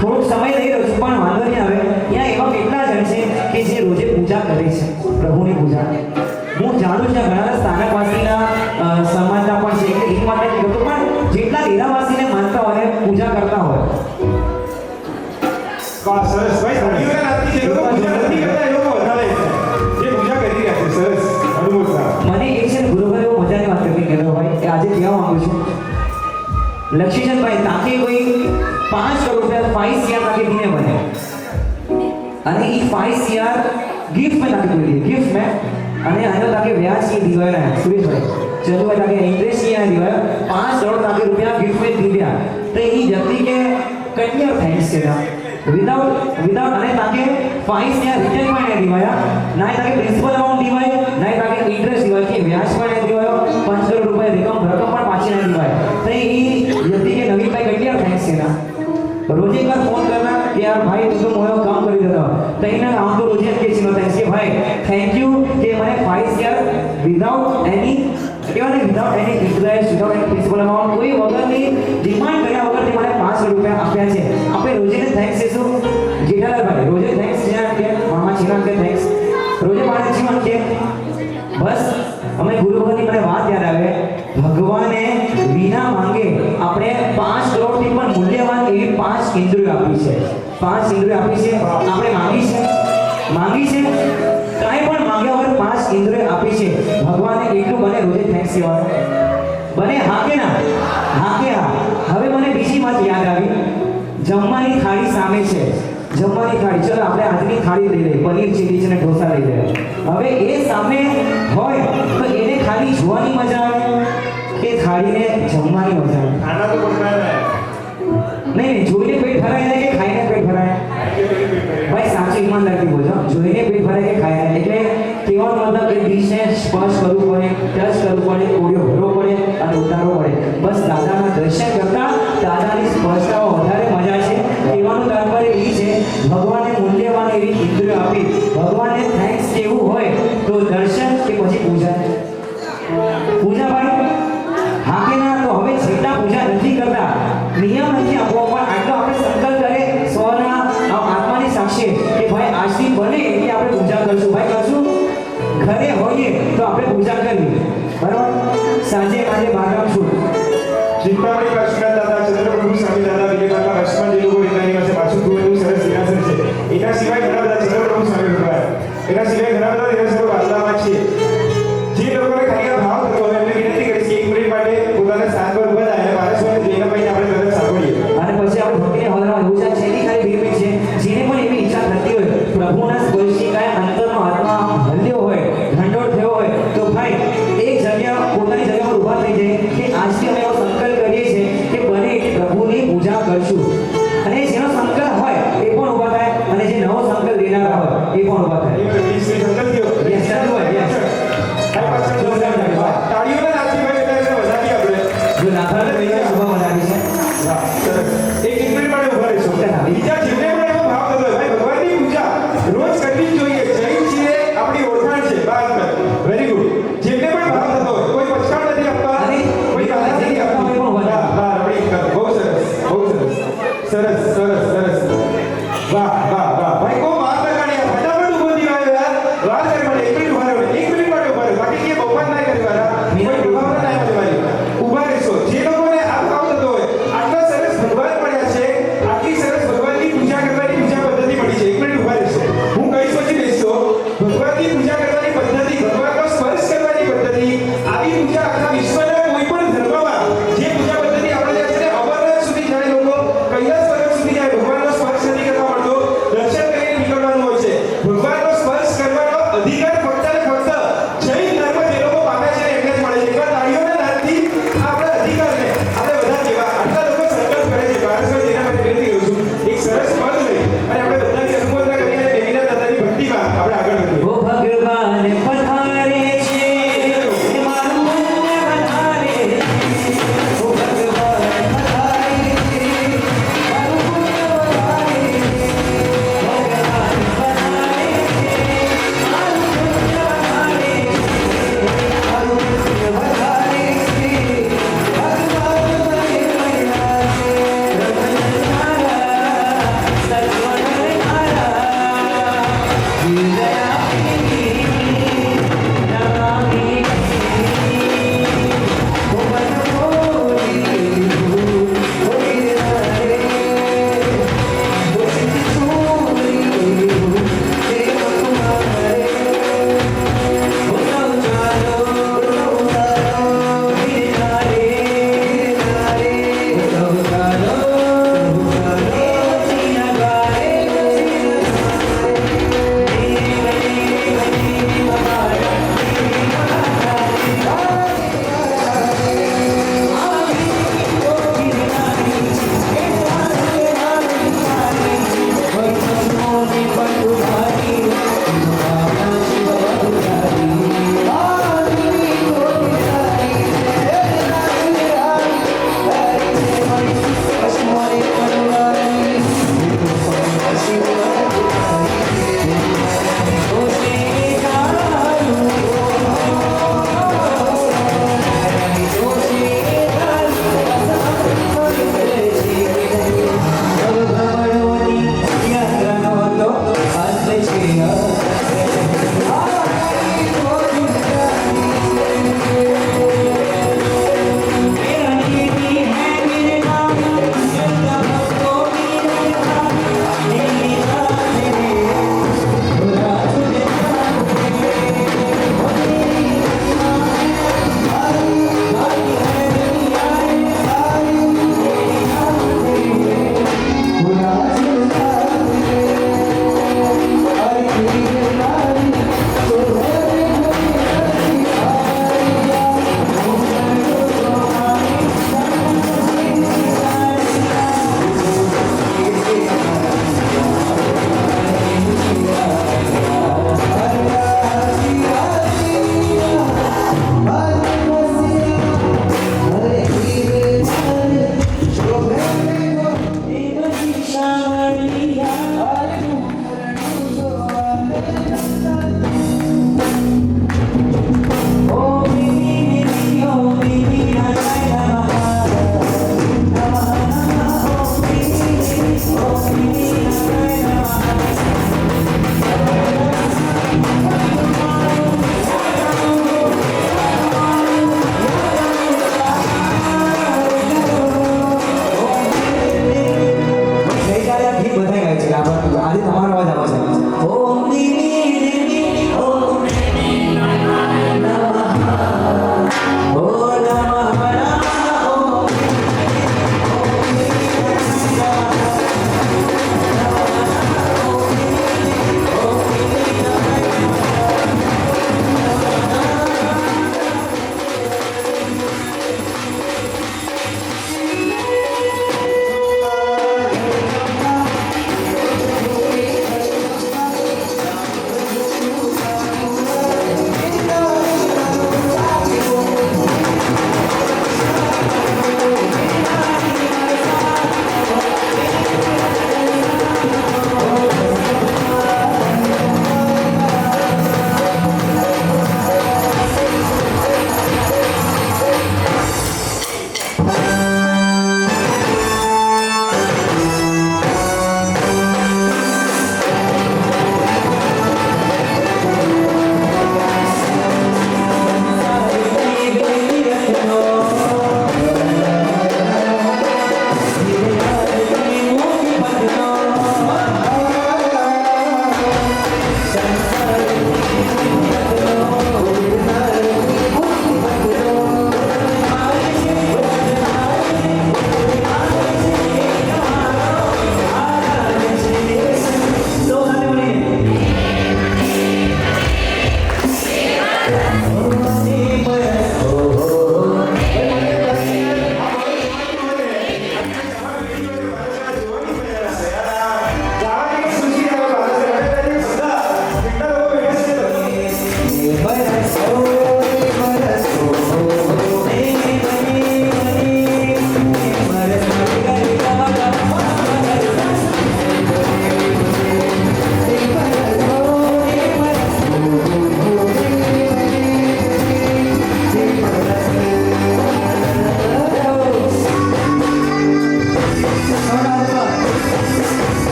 થોડોક સમય લઈ રહ્યો છું પણ વાંધો નહીં આવે. અહીંયા એવા કેટલા જણ છે કે જે રોજે પૂજા કરે છે પ્રભુની પૂજા? હું જાણું છું ઘણા સ્થાનકવાસીના સમાજના પણ છે એટલે એ માટે કરતો પણ જેટલા ડેરાવાસીને માનતા હોય લક્ષ્મીચંદભાઈ તાકે કોઈ 5 કરોડ રૂપિયા 5 CR ताकि दिने बने અને ઈ 5 CR गिफ्ट में ताकि दिए गिफ्ट में અને આનો તાકે વ્યાજ की दिवाया है सुरेशભાઈ चलो भाई ताकि इंटरेस्ट की दिवाया 5 करोड़ ताकि रुपया गिफ्ट में दिया तो ई व्यक्ति के कन्या थैंक्स केला विदाउट અને તાકે 5 CR रिटर्न में नहीं दिवाया ना ताकि प्रिंसिपल अमाउंट दिवाया ना ताकि इंटरेस्ट दिवाया कि व्याज पर नहीं दिवाया 5 करोड़ रुपया रकम पर पाછી नहीं दिवाया तो ई व्यक्ति के नवीन भाई कन्या थैंक्स केला रोजे एक बार फोन करना कि यार भाई तुम तो मोयो काम कर देता तो इन्हें हम तो रोजे के चिन्ह थैंक्स के भाई थैंक यू कि मैंने 5 CR विदाउट एनी केवल without any interest without any principal amount कोई વગરની ડિમાન્ડ કર્યા વગરથી મને 5 કરોડ રૂપિયા આપ્યા છે આપણે રોજેને થેન્ક્સ કહેશું જેઠાલાલ ભાઈ રોજે થેન્ક્સ છે કે મામા જીવન કે થેન્ક્સ રોજે મારે જીવન કે બસ અમે ગુરુ ભગતની મને વાત યાદ આવે ભગવાને વિના માંગે આપણે 5 કરોડથી પણ મૂલ્યવાન એવી 5 ઇન્દ્રિયો આપી છે 5 ઇન્દ્રિયો આપી છે આપણે માંગી છે કાંઈ પણ માંગ્યા વગર 5 ઇન્દ્રિયો આપી છે ભગવાને એટલું બને રોજે થેન્ક્સ કહેવાનું બને હા કે ના હા કે હા હવે મને બીજી વાત યાદ આવી જમવાની થાળી સામે છે જમવાની થાળી ચલો આપણે આજની થાળી લઈ લઈએ પનીર ચીલી છે ને ઢોસા લઈ લઈએ હવે એ સામે હોય તો એને ખાલી જોવાની મજા આવે કે થાળીને જમવાની મજા આવે ખાના તો પડતા નહીં જોઈને પેટ ભરાય જાય કે ખાઈને પેટ ભરાય ભાઈ સાચી ઈમાનદારથી બોલજો જોઈને પેટ ભરાય કે ખાઈને એટલે કહેવાનો મતલબ કે ડીશને સ્પર્શ કરવું પડે ટચ કરવું પડે કોળિયો ભરવો પડે અને ઉતારવો પડે બસ દાદાના દર્શન કરતા દાદાની સ્પર્શતાઓ વધારે મજા છે કહેવાનું તાત્પર્ય એ છે ભગવાને મૂલ્યવાન એવી ઇન્દ્રિયો આપી ભગવાનને થેન્ક્સ કેવું હોય તો દર્શન કે પછી પૂજા ભાઈ હા કે ના તો હવે જેટલા પૂજા નથી કરતા નિયમ નથી આપવો પણ આટલો આપણે સંકલ્પ કરે સ્વના આત્માની સાક્ષી કે ભાઈ આજથી બને એટલે આપણે પૂજા કરશું ભાઈ કરશું ઘરે હોઈએ તો આપણે પૂજા કરવી બરાબર સાંજે માજે બારગામ છું ચિંતામણી કાશીનાથ દાદા ચંદ્રપ્રભુ સ્વામી દાદા વિવેકાનંદ લક્ષ્મણ જે લોકો એનાની પાસે પાછું જોયેલું સરસ સિંહાસન છે એના સિવાય ઘણા બધા ચંદ્રપ્રભુ સ્વામી ભગવાન એના સિવાય ઘણા બધા દિવસો વાર્તામાં છે જે લોકોને ખાલી આ ભાવ થતો હોય એમને વિનંતી કરીશ કે 1 મિનિટ માટે પોતાના સ્થાન પર ઊભા થાય અને મારા સ્વામી જઈને ભાઈને આપણે તરત સાંભળીએ અને પછી આપણે ભક્તિને હોદરમાં એવું છે જેની ખાલી ભીડ છે જેને પણ એવી ઈચ્છા થતી હોય પ્રભુના સ્પર્શથી કાંઈ અંતરનો આત્મા હલ્યો હોય ઢંઢોળ થયો હોય તો ભાઈ એક જગ્યા પોતાની જગ્યા પર ઊભા થઈ જાય કે આજથી અમે એવો સંકલ્પ કરીએ છીએ કે બને એટલી પ્રભુની પૂજા કરશું અને જેનો સંકલ્પ હોય એ પણ ઊભા થાય અને જે નવો સંકલ્પ લેનારા હોય એ પણ ઊભા થાય યસ ચાલુ હોય યસ તાળીઓના નાદથી ભાઈ એટલે વધારી આપણે જો નાથાને કહીએ શુભ બનાવી છે વાહ સરસ એક મિનિટ માટે ઊભા રહીશું બીજા જેમને પણ એવો ભાવ થતો હોય ભાઈ ભગવાનની પૂજા રોજ કરવી જ જોઈએ જૈન છીએ આપણી ઓળખાણ છે બસ વેરી ગુડ જેમને પણ ભાવ થતો હોય કોઈ પછાડ નથી આપતા કોઈ ગાળા નથી આપતા બહુ સરસ વાહ ભાઈ કો વાર લગાડ્યા ફટાફટ ઊભો થઈ ગયો યાર વાર કરી માટે 1 મિનિટ માટે બાકી કે બપોર ના કર્યો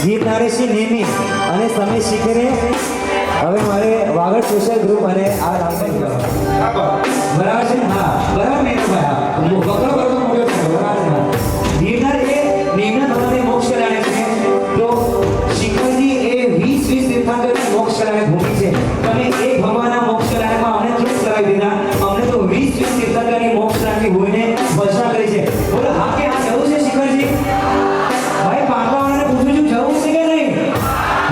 ગીત નારેશી નેમી અને સમીર શિખરે હવે મારે વાગડ સોશિયલ ગ્રુપ અને આ રામભાઈ બરાબર છે ને? હા બરાબર ને ભાઈ હા વકરો કરતો મોટો છે બરાબર છે ગીરનાર એ નિમ્ન ભવને મોક્ષ કરાવે છે તો શિખરજી એ 20 તીર્થંકરની મોક્ષ કરાવે ભૂમિ છે તમે એક ભગવાનના મોક્ષ કરાવેમાં અમને કેમ કરાવી દીધા અમને તો 20 તીર્થંકરની મોક્ષ કરાવી ભૂમિને ભજના કરી છે બોલો હા કે હા જવું છે શિખરજી ભાઈ પાટવાવાળાને પૂછું છું જવું છે કે નહીં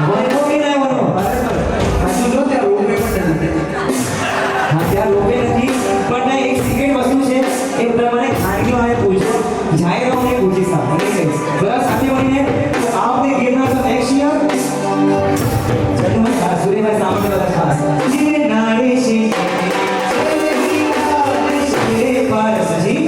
વનો કે નહીં વનો પાછું જો ત્યાં રોપવે પણ નથી. હા ત્યાં લોભે નથી પણ ના એક સિક્રેટ વસ્તુ છે એ તમારે ખાનગી વાળાને પૂછો જાહેર વાળાને પૂછી શકો નહીં કહીશ બરાબર સાથે મળીને તો આ વખતે ગિરનાર તો નેક્સ્ટ યર ચલો ખાસ સુરેશભાઈ સામે બધા ખાસ ગિરનારે છે પારસજી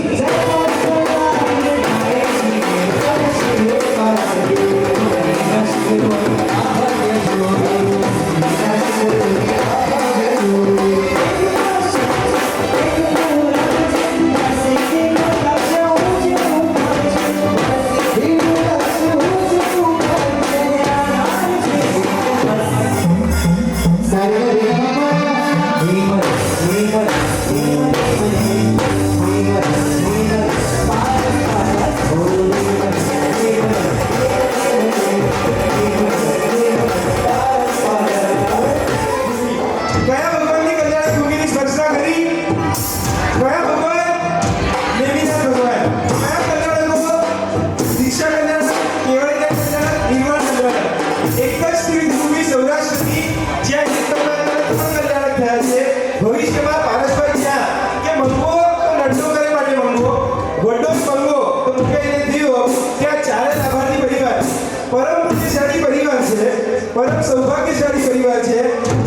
કયા ભગવાનની કલ્યાણ ભૂમિની સ્પર્શા કરી? કયા ભગવાન? નેમિનાથ ભગવાન. કયા કલ્યાણકો? દીક્ષા કલ્યાણ, કેવળિયા કલ્યાણ, નિર્વાણ કલ્યાણ. એક જ તીર્થભૂમિ સૌરાષ્ટ્રની જ્યાં તીર્થંકરોના ત્રણ કલ્યાણક થયા છે. ભવિષ્યમાં પારસભાઈ જ્યાં કે મંગો તો લડ્ડો કરે માટે મંગો, વડો મંગો તો મુકાઈને દીવો, ત્યાં ચારે લાભાર્થી પરિવાર પરમ પુણ્યશાળી પરિવાર છે, પરમ સૌભાગ્યશાળી પરિવાર છે.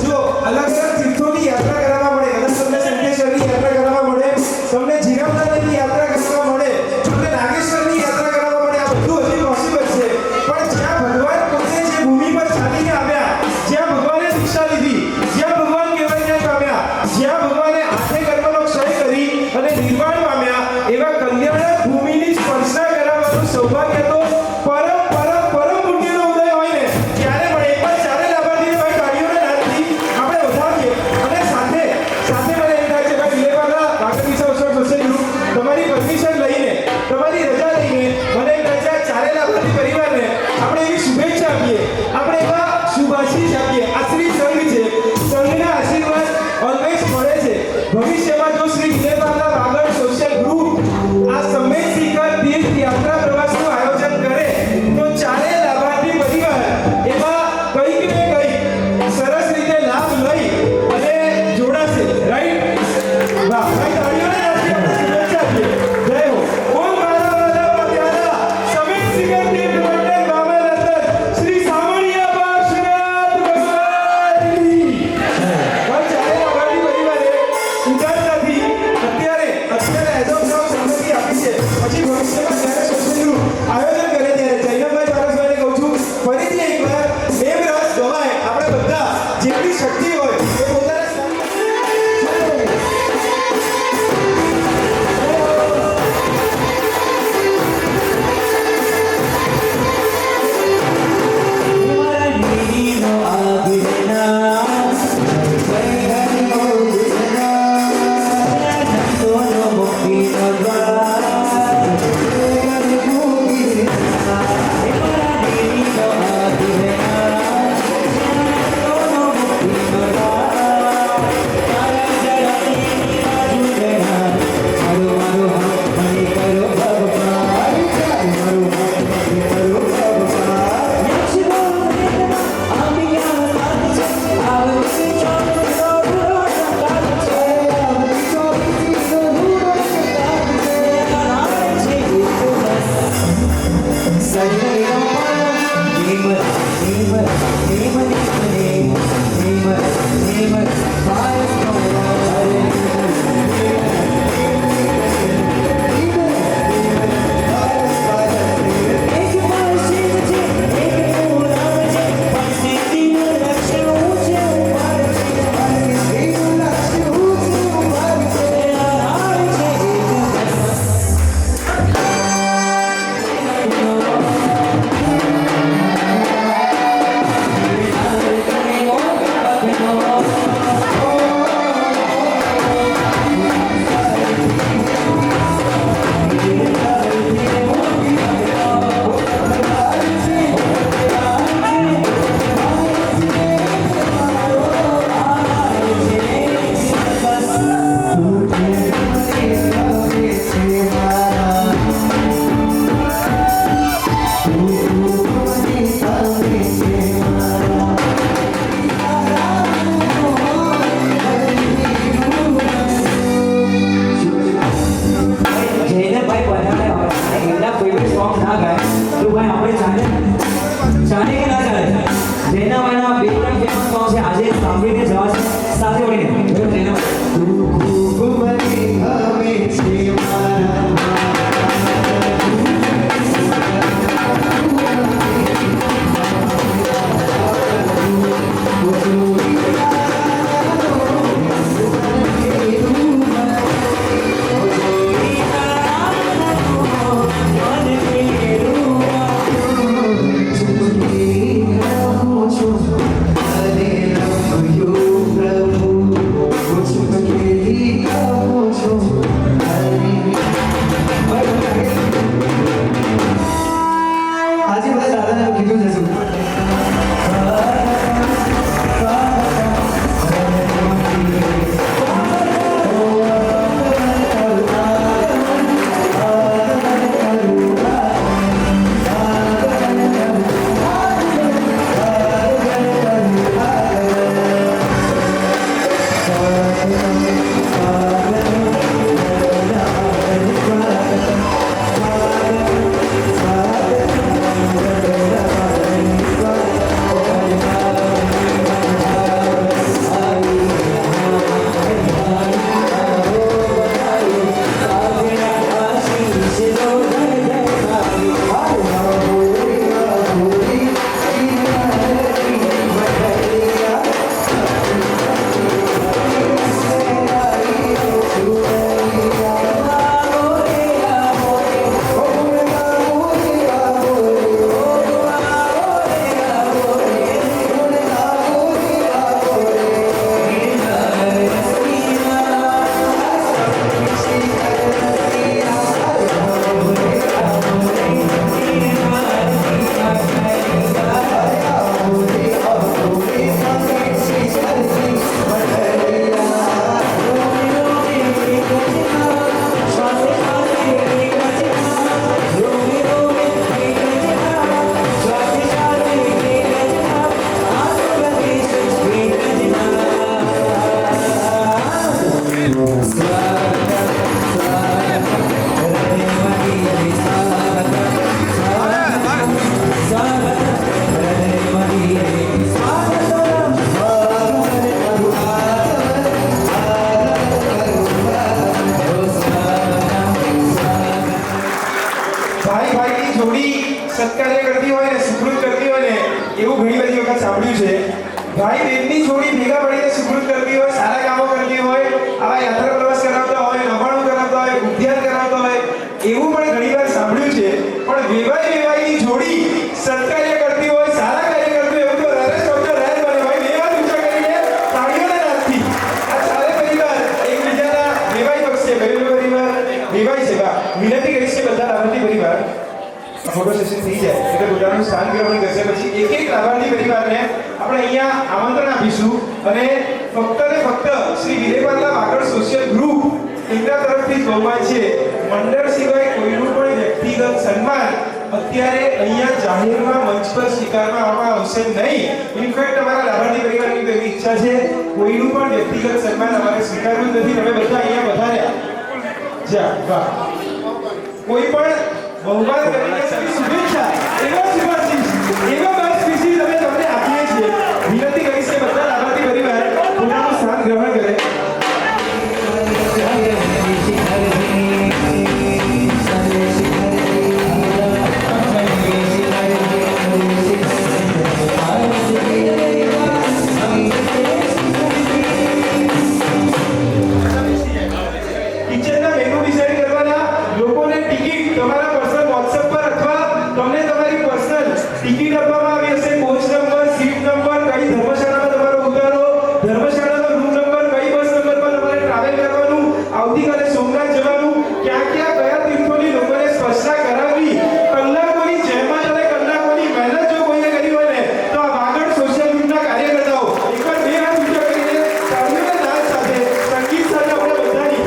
જો અલગ અલગ તીર્થોની યાત્રા કરવા મળે, કદાચ તમને શંકેશ્વરની યાત્રા કરવા મળે, તમને જીરાવનાથની યાત્રા કરવા મળે, તમને નાગેશ્વરની યાત્રા કરવા મળે, આ બધું હજી પોસિબલ છે. પણ જ્યાં ભગવાન પોતે જે ભૂમિ પર ચાલીને આવ્યા, જ્યાં ભગવાને દીક્ષા લીધી, જ્યાં ભગવાન કેવળિયા પામ્યા, જ્યાં ભગવાને આઠે કર્મનો ક્ષય કરી અને નિર્વાણ પામ્યા, એવા કલ્યાણ ભૂમિની સ્પર્શા કરાવવાનું સૌભાગ્ય તો પરમ પરમ પરમ પુણ્યનો ઉદય હોય ને ત્યારે મળે. એકવાર ચારે લાભાર્થીને ભાઈ તાળીઓના નાદથી આપણે વધાવીએ અને સાથે સાથે મને એમ થાય છે ભાઈ વિલેવાડા વાગડીસા અશોક સોસાયટી ગ્રુપ તમારી પરમિશન લઈને તમારી રજા લઈને મને એમ થાય છે આ ચારે લાભાર્થી પરિવારને આપણે એવી શુભેચ્છા આપીએ, આપણે એવા શુભાશીષ આપીએ. આ શ્રી સંઘ છે, સંઘના આશીર્વાદ ઓલવેઝ મળે છે. ભવિષ્યમાં જો શ્રી વિલેવાડા વાગડ સોશિયલ ગ્રુપ આ સંમેત શિખર તીર્થ યાત્રા પ્રવાસનું આયોજન કરે તો ચારે લાભાર્થી પરિવાર એમાં કંઈક ને કંઈક સરસ રીતે લાભ લઈ અને જોડાશે. રાઈટ? વાહ ભાઈ તાળીઓને નાખી આપણે શુભેચ્છા આપીએ. જય હો. બોલ મારા રાજા પ્યારા સમેત શિખર તીર્થ મંડળ બાબાનંદન શ્રી સામણિયા પાર્શ્વનાથ ભગવાનની ભાઈ ચારે લાભાર્થી પરિવારે ઉદારતાથી અત્યારે એઝ ઓફ નાઉ સંમતિ આપી છે. પછી ભવિષ્યમાં જ્યારે સોશિયલ ગ્રુપ આયોજન કરે ત્યારે જૈનભાઈ પારસભાઈને કહું છું ફરીથી એકવાર પ્રેમ રસ ગવાય. આપણે બધા જેટલી શક્તિ હોય એ પોતાના બીજું છે શું? ભાઈ ભાઈની જોડી સત્કાર્ય કરતી હોય ને સુકૃત કરતી હોય ને એવું ઘણી બધી વખત સાંભળ્યું છે. ભાઈ બહેનની જોડી ભેગા મળીને સુકૃત કરતી હોય, સારા કામો કરતી હોય, આવા યાત્રા પ્રવાસ કરાવતા હોય, નવાણું કરાવતા હોય, ઉદ્યાન કરાવતા હોય, એવું પણ ઘણીવાર સાંભળ્યું છે. પણ વેવાઈની જોડી સત્કાર્ય કરતી હોય, સારા કાર્ય કરતી હોય, એવું તો નરેશ ડોક્ટર રાય બને ભાઈ. બે હાથ ઊંચા કરીને તાળીઓના નાદથી આ ચારે પરિવાર એકબીજાના વેવાઈ પક્ષે ગયેલો પરિવાર વેવાઈ સેવા વિનંતી કરીશ કે બધા લાભાર્થી પરિવાર ફોટો સેશન થઈ જાય એટલે પોતાનું સ્થાન ગ્રહણ કરશે. પછી એક એક લાભાર્થી પરિવારને આપણે અહીંયા આમંત્રણ આપીશું અને ફક્ત ને ફક્ત શ્રી વિલેપાર્લા વાગડ સોશિયલ ગ્રુપ એમના તરફથી જ બહુમાન છે. મંડળ સિવાય કોઈનું પણ વ્યક્તિગત સન્માન અત્યારે અહીંયા જાહેરમાં મંચ પર સ્વીકારવામાં આવશે નહીં. ઇનફેક્ટ અમારા લાભાર્થી પરિવારની તો એવી ઈચ્છા છે કોઈનું પણ વ્યક્તિગત સન્માન અમારે સ્વીકારવું નથી. તમે બધા અહીંયા વધાર્યા જા વાહ કોઈ પણ બહુમાન કરીને સૌની શુભેચ્છા એવા શુભાશીષ એવા બસ વિશેષ અમે તમને આપીએ છીએ. વિનંતી કરીશ કે બધા લાભાર્થી પરિવાર પોતાનું સ્થાન ગ્રહણ કરે. કિચનના મેનુ ડિસાઈડ કરવાના, લોકોને ટિકિટ તમારા પર્સનલ WhatsApp પર અથવા તમને તમારી પર્સનલ ટિકિટ આપવામાં આવી હશે. કોચ નંબર, સીટ નંબર, કઈ ધર્મશાળામાં તમારો ઉતારો, ધર્મશાળાનો રૂમ નંબર, કઈ બસ નંબરમાં તમારે ટ્રાવેલ કરવાનું, આવતીકાલે સોમનાથ જવાનું, ક્યાં ક્યાં કયા તીર્થોની લોકોને સ્પર્શા કરાવવી. કલાકોની જહેમત અને કલાકોની મહેનત જો કોઈને કરી હોય ને તો આ વાગડ સોશિયલ ગ્રુપના કાર્યકર્તાઓ એકવાર બે હાથ ઊંચા કરીને તાળીઓના નાદ સાથે સંગીત સાથે આપણે બધાની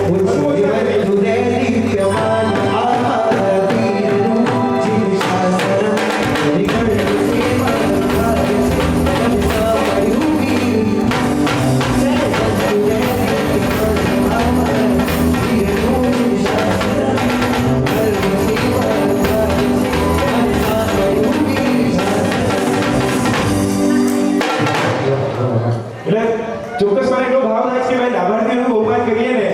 એટલે ચોક્કસપણે એટલો ભાવ થાય છે કે ભાઈ લાભાર્થીઓનું બહુમાન કરીએ ને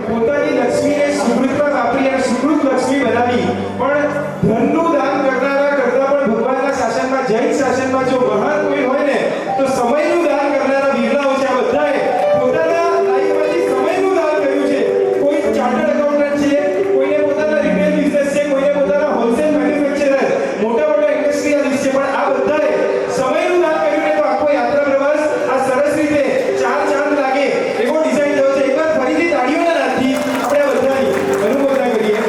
પોતાની લક્ષ્મીને સુકૃતમાં વાપરી અને સુકૃત લક્ષ્મી બનાવી. પણ ધનનું દાન કરનારા કરતા પણ ભગવાનના શાસનમાં, જૈન શાસનમાં જો મહાન કોઈ હોય ને તો સમયનું દાન કરનારા વીરલાઓ છે. આ બધાએ પોતાના લાઈફમાંથી સમયનું દાન કર્યું છે. કોઈ ચાર્ટર્ડ એકાઉન્ટન્ટ છે, કોઈને પોતાના રિટેલ બિઝનેસ છે, કોઈને પોતાના હોલસેલ મેન્યુફેક્ચરર, મોટા મોટા ઇન્ડસ્ટ્રીયલિસ્ટ છે, પણ આ બધાએ સમયનું દાન કર્યું ને તો આખો યાત્રા પ્રવાસ આ સરસ રીતે ચાર ચાંદ લાગે એવો ડિઝાઇન થયો છે. એકવાર ફરીથી તાળીઓના નાદથી આપણે આ બધાની અનુમોદના કરીએ.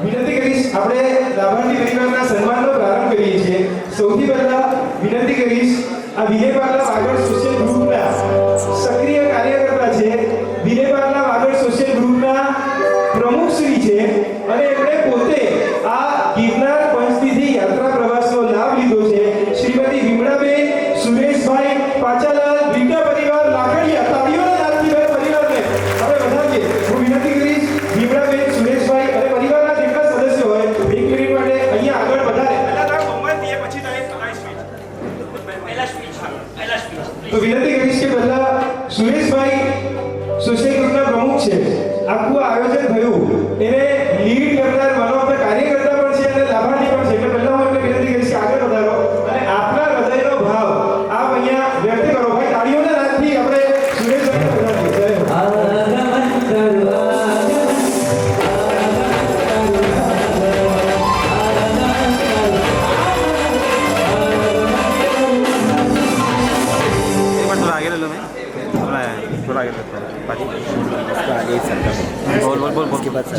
વિનંતી કરીશ આપણે લાભાર્થી પરિવારના સન્માનનો આ વિલે પાર્લા વાગડ સોશિયલ ગ્રુપના સક્રિય કાર્યકર્તા છે. વિલે પાર્લા વાગડ સોશિયલ ગ્રુપના પ્રમુખ શ્રી છે અને એમણે પોતે આ ગિરનાર પંચતીથી યાત્રા પ્રવાસનો લાભ લીધો છે. શ્રીમતી વિમળાબેન સુરેશભાઈ પાચાલાલ રીટા પરિવાર લાકડિયા તાળીઓના તાળથી પરિવારને આપણે વધાવીએ. હું વિનંતી કરીશ વિમળાબેન સુરેશભાઈ અને પરિવારના જેટલા સદસ્યો હોય 1 મિનિટ માટે અહીંયા આગળ વધારે. તો વિનંતી કરીશ કે પહેલા સુરેશભાઈ સોશિયલ ગ્રુપના પ્રમુખ છે. આખું આયોજન થયું એને લીડ કરનાર વન ઓફ ધ કાર્યકર્તા પણ છે અને લાભાર્થી પણ છે. એટલે પહેલા હું એમને વિનંતી કરીશ કે આગળ વધારો અને આપના હૃદયનો ભાવ આપ અહીંયા વ્યક્ત કરો. ભાઈ તાળીઓના નાદથી આપણે સુરેશભાઈને વધારીએ. જય હો. આગમન કરો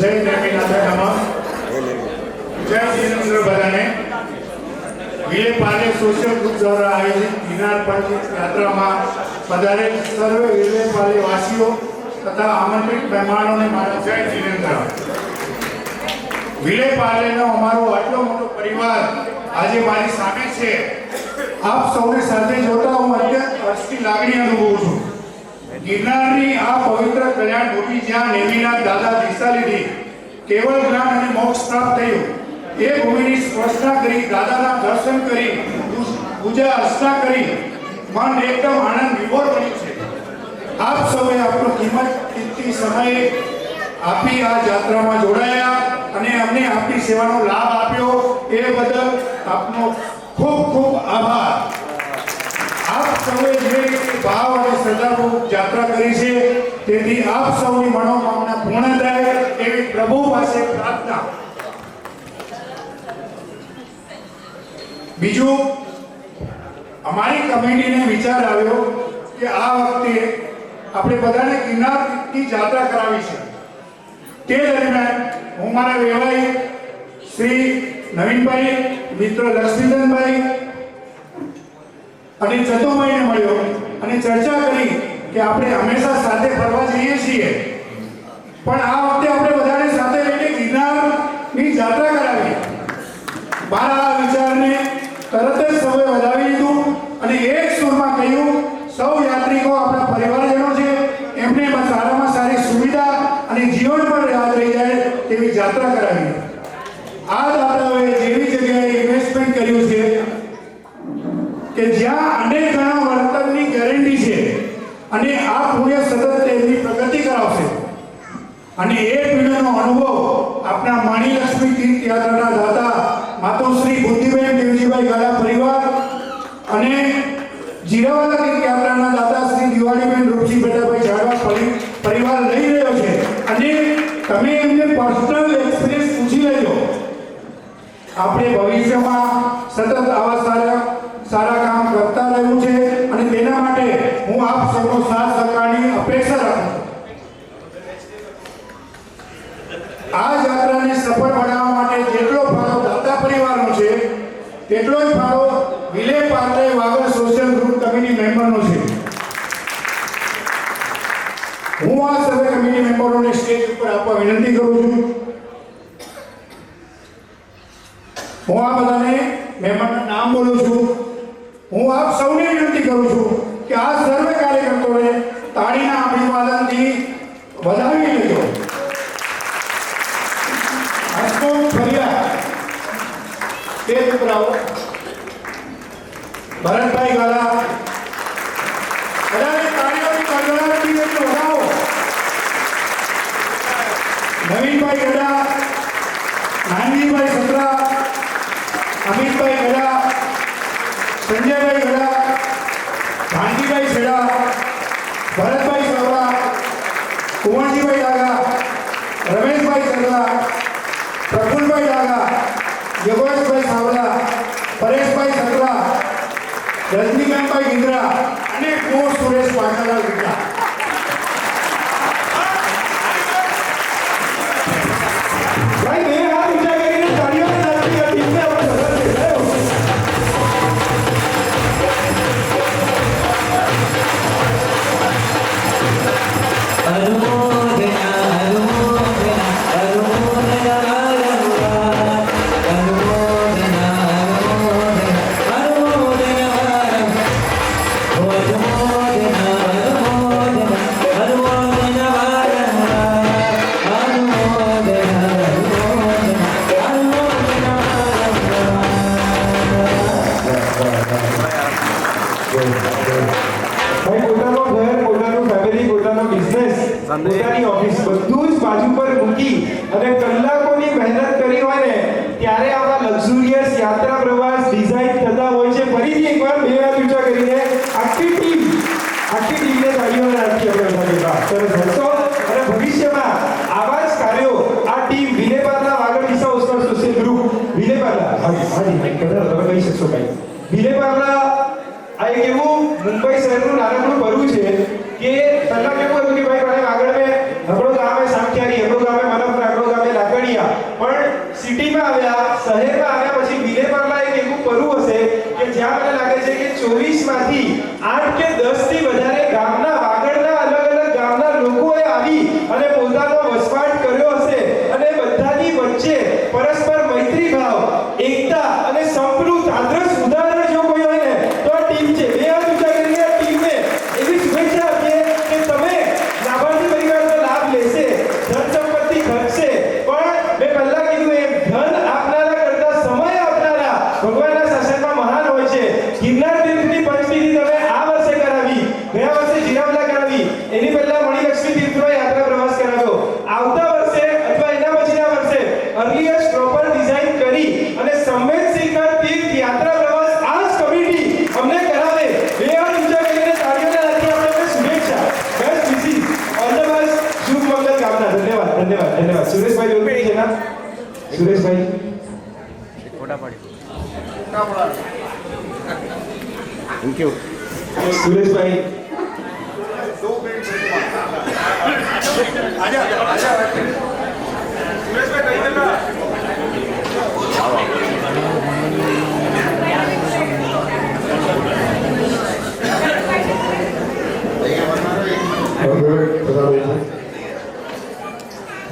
जय नवीनाथ जय जिनेन्द्र बधाने विले पार्ले सोशल ग्रुप द्वारा आयोजित गिरनार पंचतीर्थ यात्रा में पधारे सर्व विले पार्ले वासीओ तथा आमंत्रित मेहमानों ने मारा जय जिनेन्द्र. विले पार्ले नो अमारो आटलो मोटो परिवार आज मारी सामे छे. आप सौने साथे जोता हूँ अत्यंत हर्षनी लागणी अनुभवुं छुं. गिरनारनी आ पवित्र कल्याण भूमि ज्यां नेमिनाथ दादा दिशा लीधी केवल ज्ञान અને મોક્ષ પ્રાપ્ત થયું એ ભૂમિની સ્પર્શના કરી દાદાના દર્શન કરી પૂજા અર્ચના કરી મન એકદમ આનંદ વિભોર બન્યું છે. આપ સૌએ આપણો કિંમતી સમય આપી આ યાત્રામાં જોડાયા અને અમને આપની સેવાનો લાભ આપ્યો એ બદલ આપનો ખૂબ ખૂબ આભાર. आप सौए जे भाव और श्रद्धापूर्वक यात्रा करी छे तेथी आप सौनी मनोकामना पूर्ण थाय एवी प्रभु पासे प्रार्थना. बीजू अमारी कमिटीने विचार आव्यो के आ वखते आपणे बधाने गिरनारनी यात्रा करावी छे. ते दरमियान हूँ मारा वेवाई श्री नवीनभाई मित्र लक्ष्मीधनभाई અને ચતુભાઈને મળ્યો અને ચર્ચા કરી કે આપણે હંમેશા સાથે ફરવા જઈએ છીએ પણ આ વખતે આપણે બધાને સાથે લઈને ગિરનારની યાત્રા કરાવી. મારા આ વિચારને તરત જ સૌએ વધાવી લીધું અને એક સુરમાં કહ્યું સૌ યાત્રિકો આપણા પરિવારજનો છે એમને સારામાં સારી સુવિધા અને જીવન પર યાદ રહી જાય તેવી યાત્રા કરાવી. આ દાતાઓએ જેવી જગ્યાએ ઇન્વેસ્ટમેન્ટ કર્યું છે કે જ્યાં અનેક ગણા વર્તનની ગેરંટી છે અને આ પુણ્ય સતત તેમની પ્રગતિ કરાવશે. અને એ પીડાનો અનુભવ આપણા માણીલક્ષ્મી તીર્થ યાત્રાના દાતા માતુશ્રી બુદ્ધિબેન દેવજીભાઈ ગાડા પરિવાર અને જીરાવાલા તીર્થ યાત્રાના દાતા શ્રી દિવાળીબેન રૂપજી બેટાભાઈ જાડવા પરિવાર લઈ રહ્યો છે. અને તમે એમને પર્સનલ એક્સપિરિયન્સ પૂછી લેજો. આપણે ભવિષ્યમાં સતત આવા સારા કામ કરતા રહેવું છે અને તેના માટે હું આપ સૌનો સાથ સહકારની અપેક્ષા રાખું છું. આ યાત્રાને સફળ બનાવવા માટે જેટલો ફાળો દાતા પરિવારનો છે તેટલો જ ફાળો Vile Parle Vagad social group committee મેમ્બરનો છે. હું આ સર્વે કમિટી મેમ્બરોને સ્ટેજ ઉપર આપવા વિનંતી કરું છું. હું આ બધાને મહેમાનના નામ બોલું છું. હું આપ સૌને વિનંતી કરું છું કે આ સર્વ કાર્યકર્તાઓને તાળીના અભિવાદનથી વધાવી લેજો. હસમુખ ફરિયા સ્ટેજ ઉપર આવો. ભરતભાઈ ગાલા બધાને તાળીઓની ગડગડાટથી વધાવો. નવીનભાઈ ગડા, નાનજીભાઈ સત્રા, અમિતભાઈ ગડા, संजयभाई गड़ा, भांजीभाई छेड़ा, भरतभाई सवरा, कुंवरजीभाई डागा, रमेशभाई चंद्रा, प्रफुल्लभाई डागा, योगेशभाई सावला, परेशभाई चंद्रा, रजनीकांतभाई गिंद्रा અને કુંવર સુરેશ પાટાલાલ ગીતા. ભાઈ બે હાથ ઊંચા કરીને તાળીઓની નાદથી આ ટીમને આપણે સફળ થઈ ગયો. ભાઈ પોતાનું ઘર, પોતાનું ફેમિલી, પોતાનો બિઝનેસ, પોતાની ઓફિસ બધું જ બાજુ પર મૂકી અને કલાકોની મહેનત કરી હોય ને ત્યારે આવા લક્ઝુરિયસ યાત્રા પ્રવાસ ડિઝાઇન થતા હોય છે. ફરીથી એકવાર બે હાથ ઊંચા કરીને આખી ટીમને તાળીઓને રાખી આપણે સરસ હસો. અને ભવિષ્યમાં આવા જ કાર્યો આ ટીમ વિલેપાર્લા વાગડ દિશા ઓસ્કાર સોશિયલ ગ્રુપ વિલેપાર્લા તમે કહી શકશો ભાઈ. વિલેપાર્લા આ એક એવું મુંબઈ શહેરનું નાનકડું ભરું છે કે પહેલા કેવું હતું કે ભાઈ મારે આગળ મેં હકડો ગામે સામખિયારી, હકડો ગામે મનપરા, હકડો ગામે લાકડિયા, પણ સિટીમાં આવ્યા, શહેરમાં આવ્યા પછી વિલેપાર્લા એક એવું ભરું હશે કે જ્યાં મને લાગે છે કે 24 માંથી 8 કે 10 થી વધારે ગામના વાગડના અલગ અલગ ગામના લોકોએ આવી અને પોતાનો વસવાટ કર્યો હશે અને બધાની વચ્ચે પરસ્પર મૈત્રી ભાવ, એકતા અને સંપનું આદર્શ ઉદાહરણ જો કોઈ હોય ને તો આ ટીમ છે. બે હાથ ઊંચા કરીને આ ટીમને એવી શુભેચ્છા આપીએ કે તમે લાભાર્થી પરિવારનો લાભ લેશે, ધન સંપત્તિ ઘટશે, પણ મેં પહેલા કીધું એમ ધન આપનારા કરતા સમય આપનારા ભગવાનના શાસનમાં મહાન હોય છે. ગિરનાર તીર્થની પંચતિથિ તમે આ વર્ષે કરાવી, ગયા વર્ષે જીરાવલા કરાવી, એની પહેલા મણિલક્ષ્મી તીર્થનો યાત્રા પ્રવાસ કરાવ્યો. આવતા વર્ષે અથવા એના પછીના વર્ષે અર્લીએસ્ટ પ્રોપર ડિઝાઇન કરી અને સંવેદનશીલ તીર્થ યાત્રા પ્રવાસ આ જ કમિટી અમને કરાવે. બે હાથ ઊંચા કરીને તાળીઓને રાખી આપણે શુભેચ્છા. Best wishes, all the best, શુભ મંગલ કામના. ધન્યવાદ. સુરેશભાઈ જોડે છે ના? Sureshbhai thank you. સુરેશભાઈ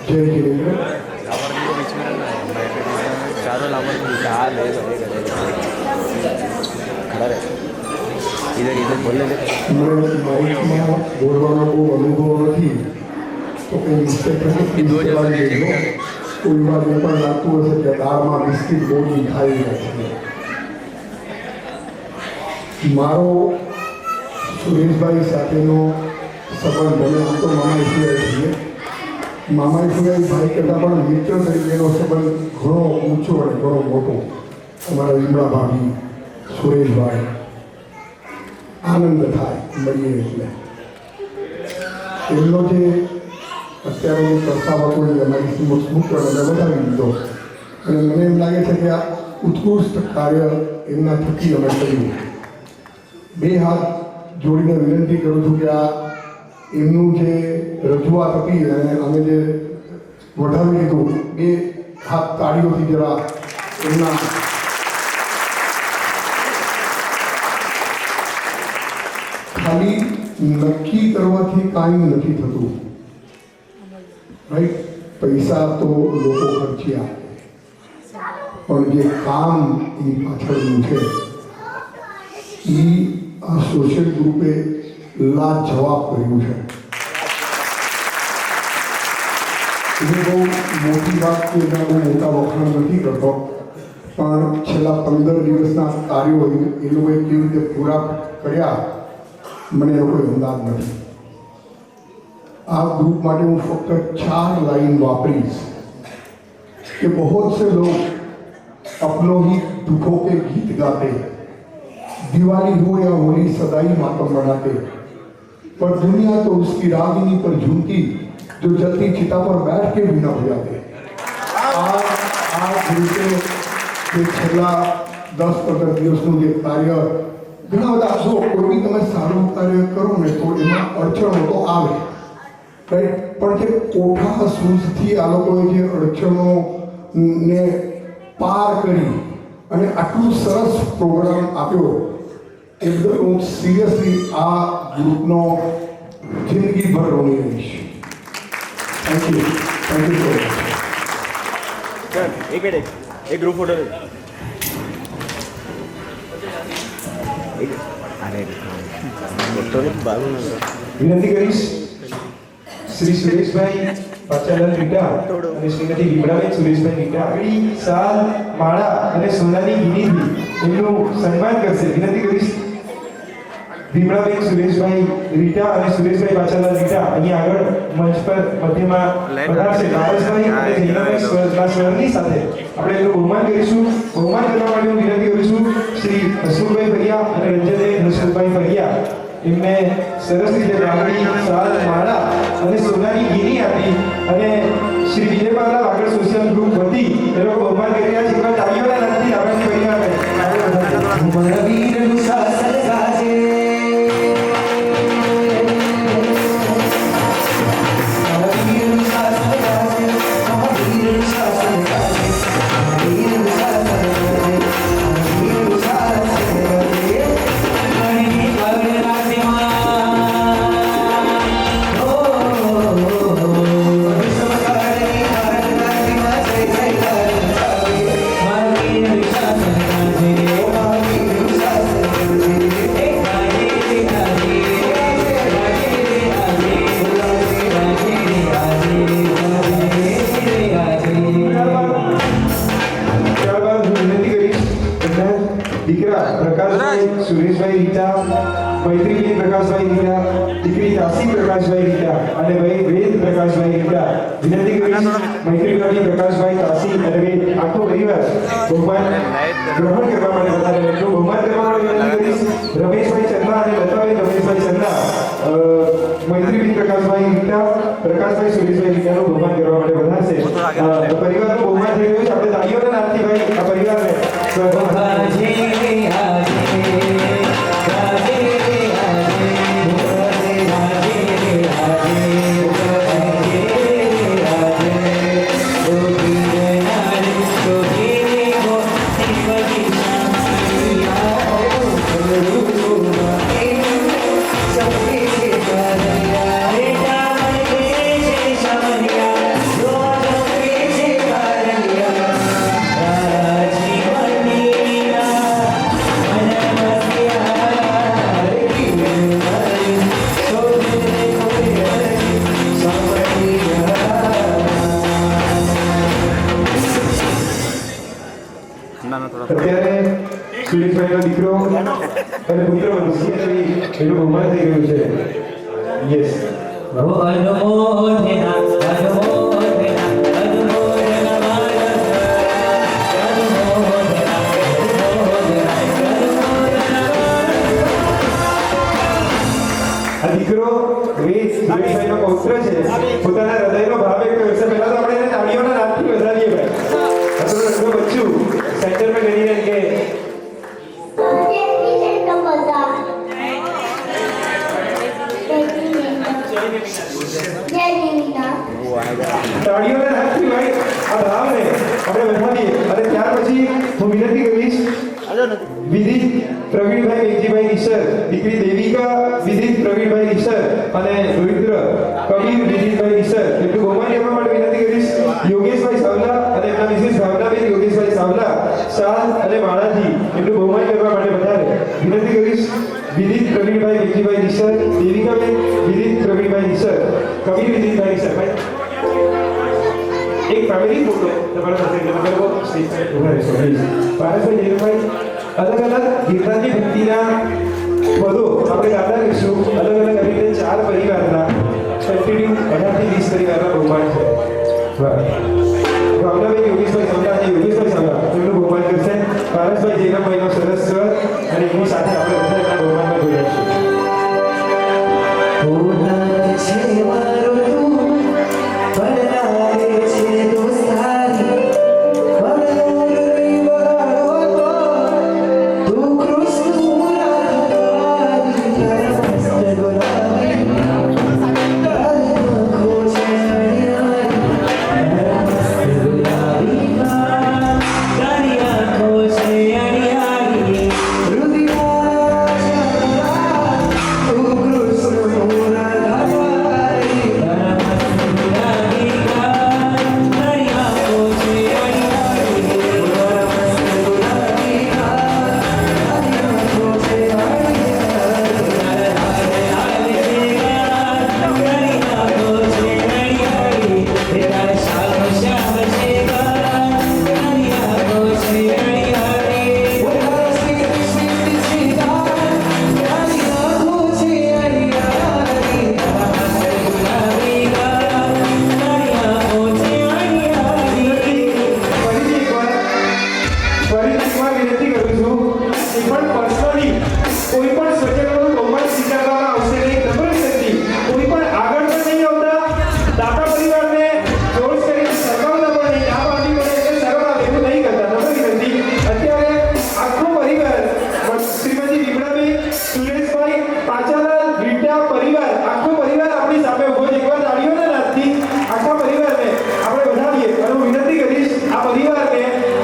જય જીનેન્દ્ર. મને માઇકમાં બોલવાનો બહુ અનુભવ નથી તો કોઈ મિસ્ટેક નથી. કોઈ વાર એ પણ લાગતું હશે કે દાળમાં બિસ્કીટ બોલી ખાઈ રહ્યા છે. મારો સુરેશભાઈ સાથેનો સંબંધ, અમે આમ તો મામા સિવાય છીએ, મામા સિવાય ભાઈ કરતાં પણ મિત્ર તરીકેનો સંબંધ ઘણો ઊંચો અને ઘણો મોટો. અમારા લીમડા ભાભી, સુરેશભાઈ, આનંદ થાય મળીએ એટલે. એમનો જે અત્યારે પ્રસ્તાવ હતો એ અમારી સમક્ષ મૂક્યો અને વધાવી દીધો અને મને એમ લાગે છે કે આ ઉત્કૃષ્ટ કાર્ય એમના થકી અમે કર્યું. બે હાથ જોડીને વિનંતી કરું છું કે આ એમનું જે રજૂઆત હતી અને અમે જે વધાવી લીધું એ હાથ તાળીઓથી જરા એમના ખાલી નક્કી કરવાથી કાંઈ નથી થતું. રાઈટ, પૈસા તો લોકો ખર્ચ્યા પણ જે કામ એની પાછળનું છે એ આ સોશિયલ ગ્રુપે લાજવાબ કર્યું છે. એ બહુ મોટી વાત કે એના બહુ મોટા વખાણ નથી કરતો, પણ છેલ્લા 15 દિવસના કાર્યો એ લોકોએ કેવી રીતે પૂરા કર્યા મને એનો કોઈ અંદાજ નથી. આ ग्रुप માટે હું ફક્ત 4 લાइन વાપરીશ कि बहुत से लोग अपनों ही दुखों के गीत गाते, दिवाली हो या होली सदाई मातम मनाते, पर दुनिया तो उसकी रागिनी पर झूमती जो जलती चिता पर बैठ के भी न बजाते. આ દિવસે જે છેલ્લા 10-15 દિવસનું જે કાર્ય ઘણા બધા જો કોઈ બી તમે સારું કાર્ય કરો ને તો એમાં અડચણો તો આવે, રાઈટ, પણ જે કોઠા સૂઝથી આ લોકોએ જે અડચણોને પાર કરી અને આટલું સરસ પ્રોગ્રામ આપ્યો એ બદલ હું સિરિયસલી આ ગ્રુપનો જિંદગીભર ઋણી રહીશ. Thank you so much. एक मिनट एक ग्रुप फोटो વિનંતી કરીશ શ્રી સુરેશભાઈ પાચાલાલ રીટા અને શ્રીમતી લીમડાબેન સુરેશભાઈ રીટા આગળ સાલ માળા અને સોનાની ગીરીથી એમનું સન્માન કરશે. વિનંતી કરીશ. ભીમરાબેન સુરેશભાઈ રીટા અને સુરેશભાઈ પાછળના રીટા અહીંયા આગળ મંચ પર મધ્યમાં પધારશે. લાલચભાઈ અને જૈનભાઈ સ્વરની સાથે આપણે એનું બહુમાન કરીશું. બહુમાન કરવા માટે હું વિનંતી કરું છું શ્રી હસમુખભાઈ ફરિયા અને રંજનબેન હસમુખભાઈ ફરિયા. એમને સરસ રીતે રાવડી, સાલ, માળા અને સોનાની ગીરી આપી અને શ્રી વિજયપાલા વાગડ સોશિયલ ગ્રુપ વતી એ લોકો બહુમાન કરી રહ્યા છે. એકવાર તાળીઓના નાદથી આપણને પરિવારને આગળ વધારીએ. મારા વીરનું શાસન ગાજે, મારા વીરનું શાસન ગાજે, મારા વીરનું શાસન ગાજે, મારા વીરનું શાસન ગાજે, મારા વીરનું શાસન ગાજે. ત્યારબાદ હું વિનંતી કરીશ બધા દીકરા પ્રકાશભાઈ સુરેશભાઈ રીટા, મૈત્રીબેન પ્રકાશભાઈ રીટા, દીકરી તાસી પ્રકાશભાઈ રીટા અને ભાઈ વેદ પ્રકાશભાઈ રીટા. વિનંતી કરીશ મૈત્રીભાઈ પ્રકાશભાઈ તાસી અને વેદ આખો પરિવાર બહુમાન ગ્રહણ કરવા માટે વધારે એટલું બહુમાન કરવા માટે વિનંતી કરીશ રમેશભાઈ ચંદ્રા અને લતાબેન રમેશભાઈ ચંદ્રા, મૈત્રીબેન પ્રકાશભાઈ રીટા, પ્રકાશભાઈ સુરેશભાઈ રીટાનું બહુમાન કરવા માટે વધારશે. પરિવારનું બહુમાન થઈ ગયું છે. આપણે તાળીઓના નાદથી ભાઈ આ પરિવારને અત્યારે સુરેશભાઈનો દીકરો અને પુત્ર એનું બહુમાન થઈ ગયું છે. યસ, આ દીકરો વેદ સુરેશભાઈનો પૌત્ર છે. પોતાના હૃદયનો ભાવ વ્યક્ત કરશે. પહેલા તો આપણે એને તાળીઓના નાદથી વધારીએ ભાઈ. આપણું રંગનું બચ્ચું સેન્ટરમાં કરીને કે તાળીઓના નાદથી ભાઈ આ ભાવને આપણે વધારીએ. અને ત્યાર પછી હું વિનંતી કરીશ વિદિત પ્રવીણભાઈ વેગજીભાઈ નિશર, દીકરી દેવિકા વિદિત પ્રવીણભાઈ નિશર અને રુદ્ર કબીર વિદિતભાઈ નિશર એટલું બહુમાન કરવા માટે વિનંતી કરીશ. યોગેશભાઈ સાવલા અને એમના મિસિસ ભાવનાબેન યોગેશભાઈ સાવલા, શાલ અને માળાજી એટલું બહુમાન કરવા માટે વધારે વિનંતી કરીશ. વિદિત પ્રવીણભાઈ વેગજીભાઈ નિશર, દેવિકાબેન વિદિત પ્રવીણભાઈ નિશર, કબીર વિદિતભાઈ નિશર. ભાઈ એક ફેમિલી ફોટો તમારા સાથે તમે લોકો સ્ટેજ પર ઉભા રહેશો. પારસભાઈ જયભાઈ અલગ અલગ ગીતાની ભક્તિના પદો આપણે ગાતા રહીશું. અલગ અલગ આવી રીતે 4 પરિવારના કન્ટિન્યુ 18 થી 20 પરિવારના બહુમાન છે. ભાવનાબેન યોગેશભાઈ સાવલા અને યોગેશભાઈ સાવલા એમનું બહુમાન કરશે. પારસભાઈ જયરામભાઈનો સરસ સ્વર અને એમની સાથે આપણે બધા એમના બહુમાનમાં જોડાઈશું. Rudy વિનંતી કરું છું કે પણ પર્સનલી કોઈ પણ સ્વજનોનું બહુમાન સ્વીકારવામાં આવશે નહીં. નમ્ર વિનંતી. કોઈ પણ આગળ પણ નહીં આવતા, દાતા પરિવારને જોશ કરીને સરકાવતા પણ નહીં, ના પાડી પડે એટલે શરમ આવે એવું નહીં કરતા. નમ્ર વિનંતી. અત્યારે આખો પરિવાર શ્રીમતી વિમળાબેન, સુરેશભાઈ, પાચાલાલ, રીટા પરિવાર, આખો પરિવાર આપણી સામે ઉભો છે. એકવાર તાળીઓના નાદથી આખા પરિવારને આપણે વધાવીએ. અને હું વિનંતી કરીશ આ પરિવારને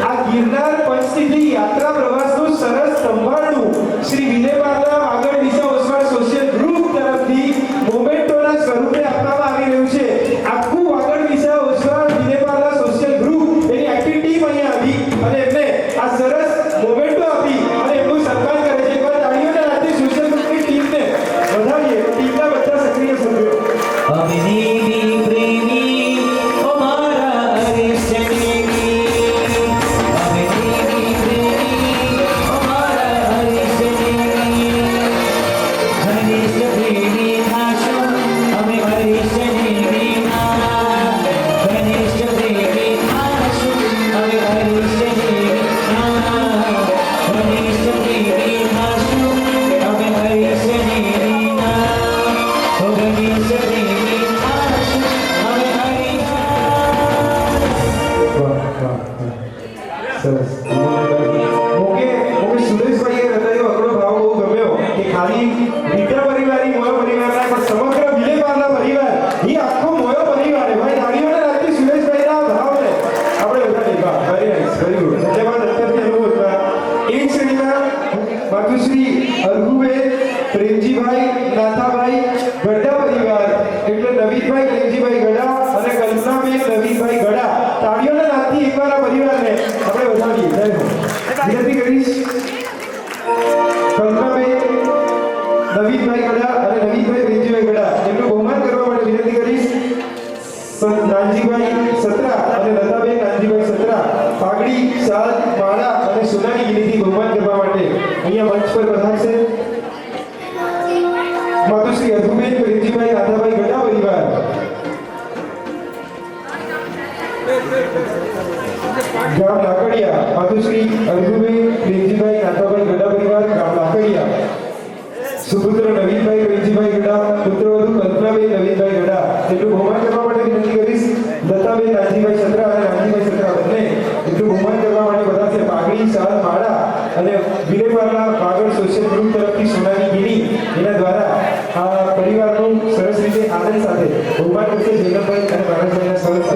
આ ગિરનાર પંચતીર્થ યાત્રા પ્રવાસનું સરસ સંભાળનું શ્રી વિજય પાર્લા આગળ દિશા ઓસવાળ સોશિયલ ગ્રુપ તરફથી મોમેન્ટોના સ્વરૂપે આપવામાં આવી રહ્યું છે. આખું આગળ દિશા ઓસવાળ વિજય પાર્લા સોશિયલ ગ્રુપ એની આખી ટીમ અહીંયા આવી અને એમને આ સરસ મોમેન્ટો આપી અને એમનું સન્માન કરે છે. એકવાર તાળીઓના નાદથી સોશિયલ ગ્રુપની ટીમને વધાવીએ. ટીમના બધા સક્રિય સભ્યો. અભિનેવી પ્રેમી ઓ મારા હરિશ્ચંદ્રની, અભિનેવી પ્રેમી ઓ મારા હરિશ્ચંદ્રની, હરિશ્ચ પ્રેમી થાશું અમે હરિશ્ચંદ્રીના, હરિશ્ચ પ્રેમી થાશું અમે હરિશ્ચંદ્રીના, હરિશ્ચ પ્રેમી થાશું અમે હરિશ્ચંદ્રીના, હરિશ્ચ પ્રેમી થાશું અમે સરસ. ઓકે સુરેશભાઈએ બતાવ્યો આપણો ભાવ બહુ ગમ્યો કે ખાલી રીટા પરિવારની મોયો પરિવારના પણ સમગ્ર વિલે પાર્લા પરિવાર એ આખો મોયો પરિવાર ભાઈ તાળીઓના નાદથી સુરેશભાઈના ભાવને આપણે વધારી. વાહ, વેરી નાઇસ, વેરી ગુડ. ધન્યવાદ. અત્યારથી અનુભવ હતા એ શ્રેણીમાં માતુશ્રી અરઘુબેન પ્રેમજીભાઈ નાથાભાઈ ગઢા પરિવાર એટલે નવીનભાઈ પ્રેમજીભાઈ ગઢા અને કલ્પનાબેન નવીનભાઈ ગઢા. તાળીઓના નાદથી એકવાર આ પરિવારને આપણે વધાવીએ. જય હો. વિનંતી કરીશ કલ્પનાબેન નવીનભાઈ ગઢા અને નવીનભાઈ પ્રેમજીભાઈ ગઢા એમનું બહુમાન કરવા માટે વિનંતી કરીશ નાનજીભાઈ સત્રા અને લતાબેન નાનજીભાઈ સત્રા પાઘડી, શાલ, માળા અને સોનાની ગિરીથી બહુમાન કરવા માટે અહીંયા મંચ પર પધારશે. માતુશ્રી અરઘુબેન પ્રેમજીભાઈ નાથાભાઈ ગઢા પરિવાર. ગામ લાકડિયા માતુશ્રી અરઘુબેન પ્રેમજીભાઈ નાથાભાઈ ગઢા પરિવાર ગામ લાકડિયા. સુપુત્ર નવીનભાઈ પ્રેમજીભાઈ ગઢા, પુત્રવધુ કલ્પનાબેન નવીનભાઈ ગઢા એટલું બહુમાન કરવા માટે વિનંતી કરીશ. લતાબેન નાનજીભાઈ સત્રા અને નાનજીભાઈ સત્રા બંને એટલું બહુમાન કરવા માટે પધારશે. પાઘડી, શાલ, માળા અને વિલે પાર્લા પાગળ સોશિયલ ગ્રુપ તરફથી સોનાની ગીરી એના દ્વારા આ પરિવારનું સરસ રીતે આનંદ સાથે બહુમાન કરશે. જયલમભાઈ અને બાળકભાઈના સરસ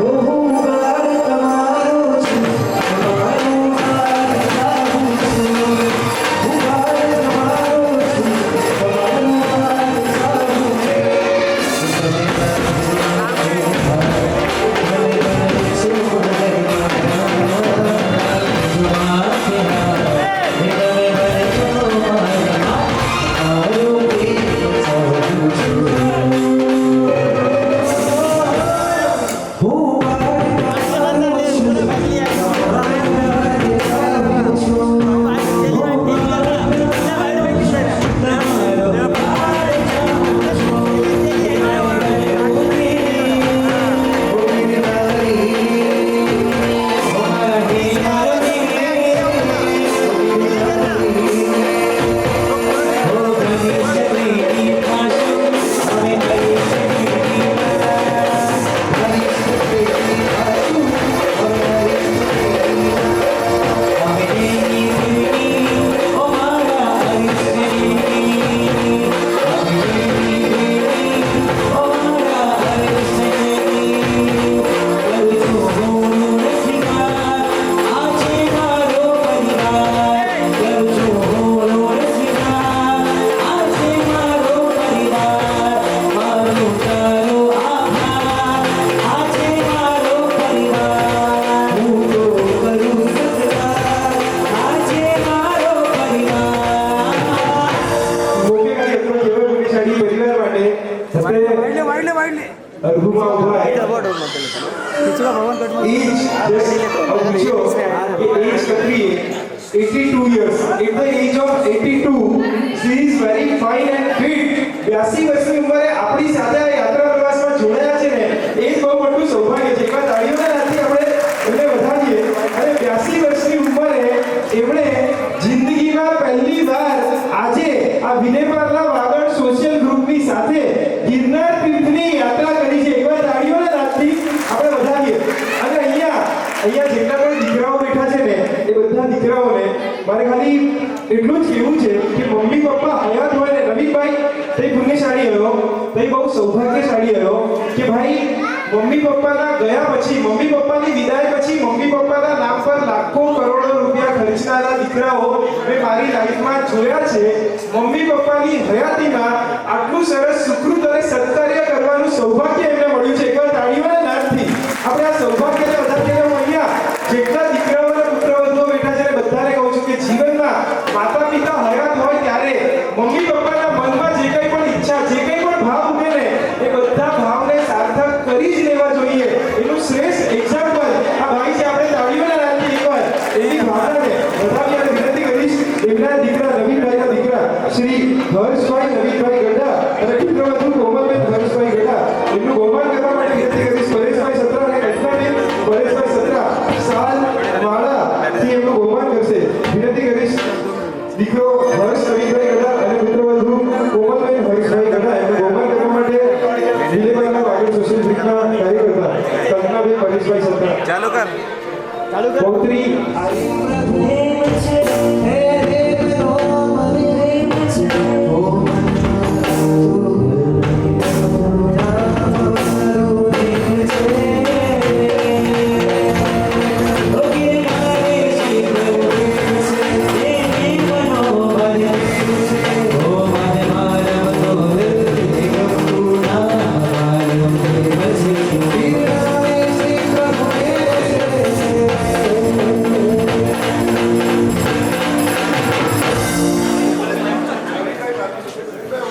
age 82 years. At the age of 82, she is very fine and fit. 82 વર્ષની ઉંમરે આપણી સાથે આ યાત્રા પ્રવાસમાં જોડાયા છે ને એ જ બહુ મોટું સૌભાગ્ય છે. એકવાર તાળીઓના હાથથી આપણે એમને વધાવીએ. અને 82 વર્ષની ઉંમરે એમણે જિંદગીમાં પહેલી વાર આજે આ વિલેપાર્લા વાગડ સોશિયલ ગ્રુપની સાથે ગિરનાર તીર્થની યાત્રા કરી છે. એકવાર તાળીઓના નાદથી આપણે વધાવીએ. અને અહીંયા જેટલા પણ દીકરાઓ બેઠા છે ને એ બધા દીકરાઓને મારે ખાલી એટલું જ કહેવું છે કે મમ્મી પપ્પા હયાત હોય ને નવીનભાઈ તે પુણ્યશાળી રહ્યો, તે બહુ સૌભાગ્યશાળી રહ્યો કે ભાઈ મમ્મી પપ્પાના ગયા પછી, મમ્મી પપ્પાની વિદાય પછી મમ્મી પપ્પાના નામ પર લાખો કરોડો રૂપિયા ખર્ચનારા દીકરાઓ મેં મારી લાઈફમાં જોયા છે. મમ્મી પપ્પાની હયાતીમાં આટલું સરસ સુકૃત અને સત્કાર્ય કરવાનું સૌભાગ્ય એમને મળ્યું છે. એકવાર તાળીઓના નાદથી આપણે આ સૌભાગ્યને વધારીએ. હું અહીંયા જેટલા દીકરાઓ અને પુત્રવધુઓ બેઠા છે બધાને કહું છું કે જીવનમાં માતા પિતા હયાત હોય ત્યારે મમ્મી પપ્પાના મનમાં જે કંઈ પણ ઈચ્છા, જે કંઈ પણ ભાવ ઉઠે ને એ બધા ભાવને સાર્થક કરી જ લેવા જોઈએ. એનું શ્રેષ્ઠ એક્ઝામ્પલ આ ભાઈ છે. આપણે તાળીઓના નાદથી એકવાર એની ભાવનાને વધાવી અને વિનંતી કરીશ એમના દીકરા નવીનભાઈના દીકરા શ્રી હર્ષભાઈ નવીનભાઈ ગઢા અને પુત્રવધુ કોમલબેન હર્ષભાઈ ગઢા એમનું બહુમાન કરવા માટે વિનંતી કરીશ. પરેશભાઈ સત્રા અને કલ્પનાબેન પરેશભાઈ સત્રા સાલ વાળાથી એમનું બહુમાન કરશે. વિનંતી કરીશ દીકરો હર્ષ નવીનભાઈ ગઢા અને પુત્રવધુ કોમલબેન હર્ષભાઈ ગઢા એમનું બહુમાન કરવા માટે વિલેપાર્લા વાગડ સોશિયલ ગ્રુપના કાર્યકર્તા કલ્પનાબેન પરેશભાઈ સત્રા ચાલુ કર પૌત્રી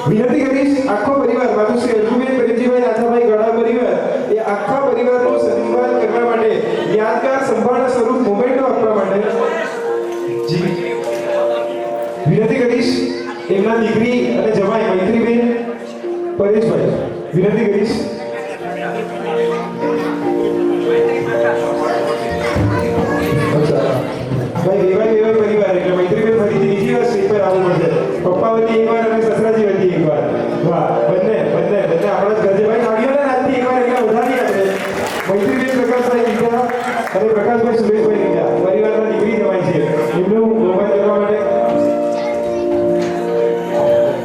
વિનંતી કરીશ આખો પરિવાર માતુશ્રી અર્જુનબેન પ્રેમજીભાઈ નાથાભાઈ ગઢા પરિવાર એ આખા પરિવારનો સન્માન કરવા માટે યાદગાર સંભાળના સ્વરૂપ મોમેન્ટો આપવા માટે વિનંતી કરીશ એમના દીકરી અને જમાઈ મૈત્રીબેન પરેશભાઈ. વિનંતી કરીશ ભાઈ વેવાઈ પરિવાર એટલે મૈત્રીબેન ફરીથી બીજી વાર સ્ટેજ પર આવવું પડશે. પપ્પા વતી એકવાર અને સસરાજી વતી એકવાર. વાહ, બંને આપણા જ ઘરે. ભાઈ તાળીઓના નાદથી એકવાર એમને વધારી આપણે. મૈત્રીબેન પ્રકાશભાઈ ગીતા અને પ્રકાશભાઈ સુરેશભાઈ ગીતા પરિવારના દીકરી જમાઈ છે એમનું બહુમાન કરવા માટે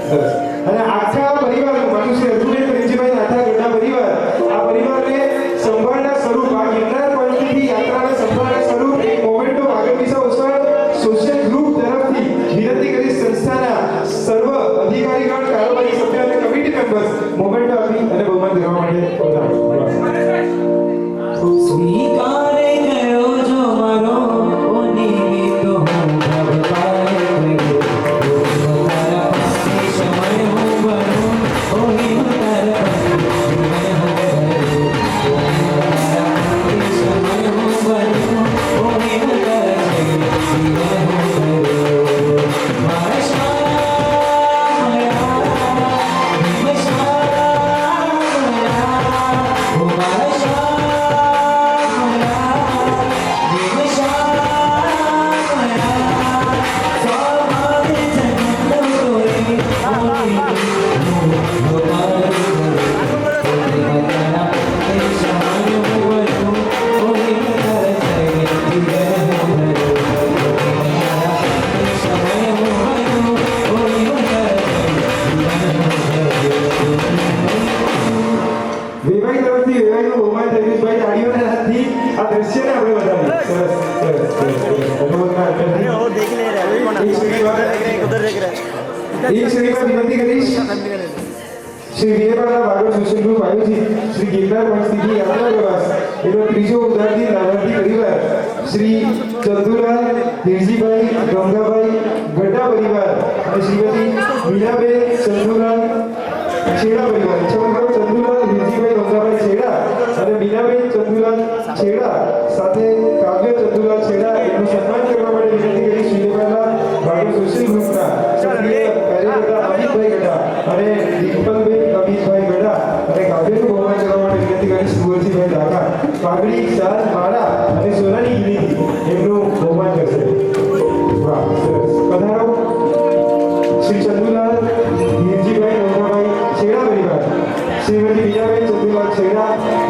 સરસ. અને આખા પરિવારનું માતુશ્રી અર્જુનબેન પ્રેમજીભાઈ નાથા ગઢા પરિવાર આ પરિવારને સંભાળના સ્વરૂપ આ ગિરનાર પંથથી યાત્રાના સંભાળના સ્વરૂપ એક memento Vagad visa social group તરફથી વિનંતી કરી સંસ્થાના સર્વ અધિકારીગણ, કારોબારી સભ્ય અને કમિટી મેમ્બર્સ મોમેન્ટો આપી અને બહુમાન કરવા માટે સ્વીકારે ગયો જો મારો ઓ નિમિત્ત હું ભગવાન તારા સમય હું બનું ઓ હિમ તારા સમય હું બનું ઓ હિમ વેવાઈ તરફથી વેવાઈનું બહુમાન થયું. ભાઈ તાળીઓના હાથથી આ દ્રશ્યને આપણે વધારીએ. સરસ સરસ એક શ્રેણીમાં વિનંતી કરીશ શ્રી વિલેપાર્લા વાગડ સોશિયલ ગ્રુપ આયોજિત શ્રી ગિરનાર પંથથી યાત્રા પ્રવાસ એનો ત્રીજો ઉદારથી લાભાર્થી પરિવાર શ્રી ચંદુલાલ ધીરજીભાઈ ગંગાભાઈ ગઢા પરિવાર અને શ્રીમતી મીનાબેન ચંદુલાલ છેડા પરિવાર. ચંદુલાલ ધીરજીભાઈ ગંગાભાઈ છેડા અને મીનાબેન ચંદુલાલ છેડા સાથે કાવ્ય ચંદુલાલ છેડા એનું સન્માન કરવા માટે વિનંતી કરી વિલેપાર્લા વાગડ સોશિયલ ગ્રુપના સક્રિય કાર્યકર્તા અમિતભાઈ ગઢા અને દીપકબેન અમિતભાઈ ગઢા અને કાવ્યનું બહુમાન કરવા માટે વિનંતી કરી સુરજીભાઈ ડાકા પાઘડી શાલ માળા અને સોનાની ગીરી એમનું બહુમાન કરશે. વાહ, સરસ. શ્રીમતી બીજાબેન ચંદુલાલ છૈરા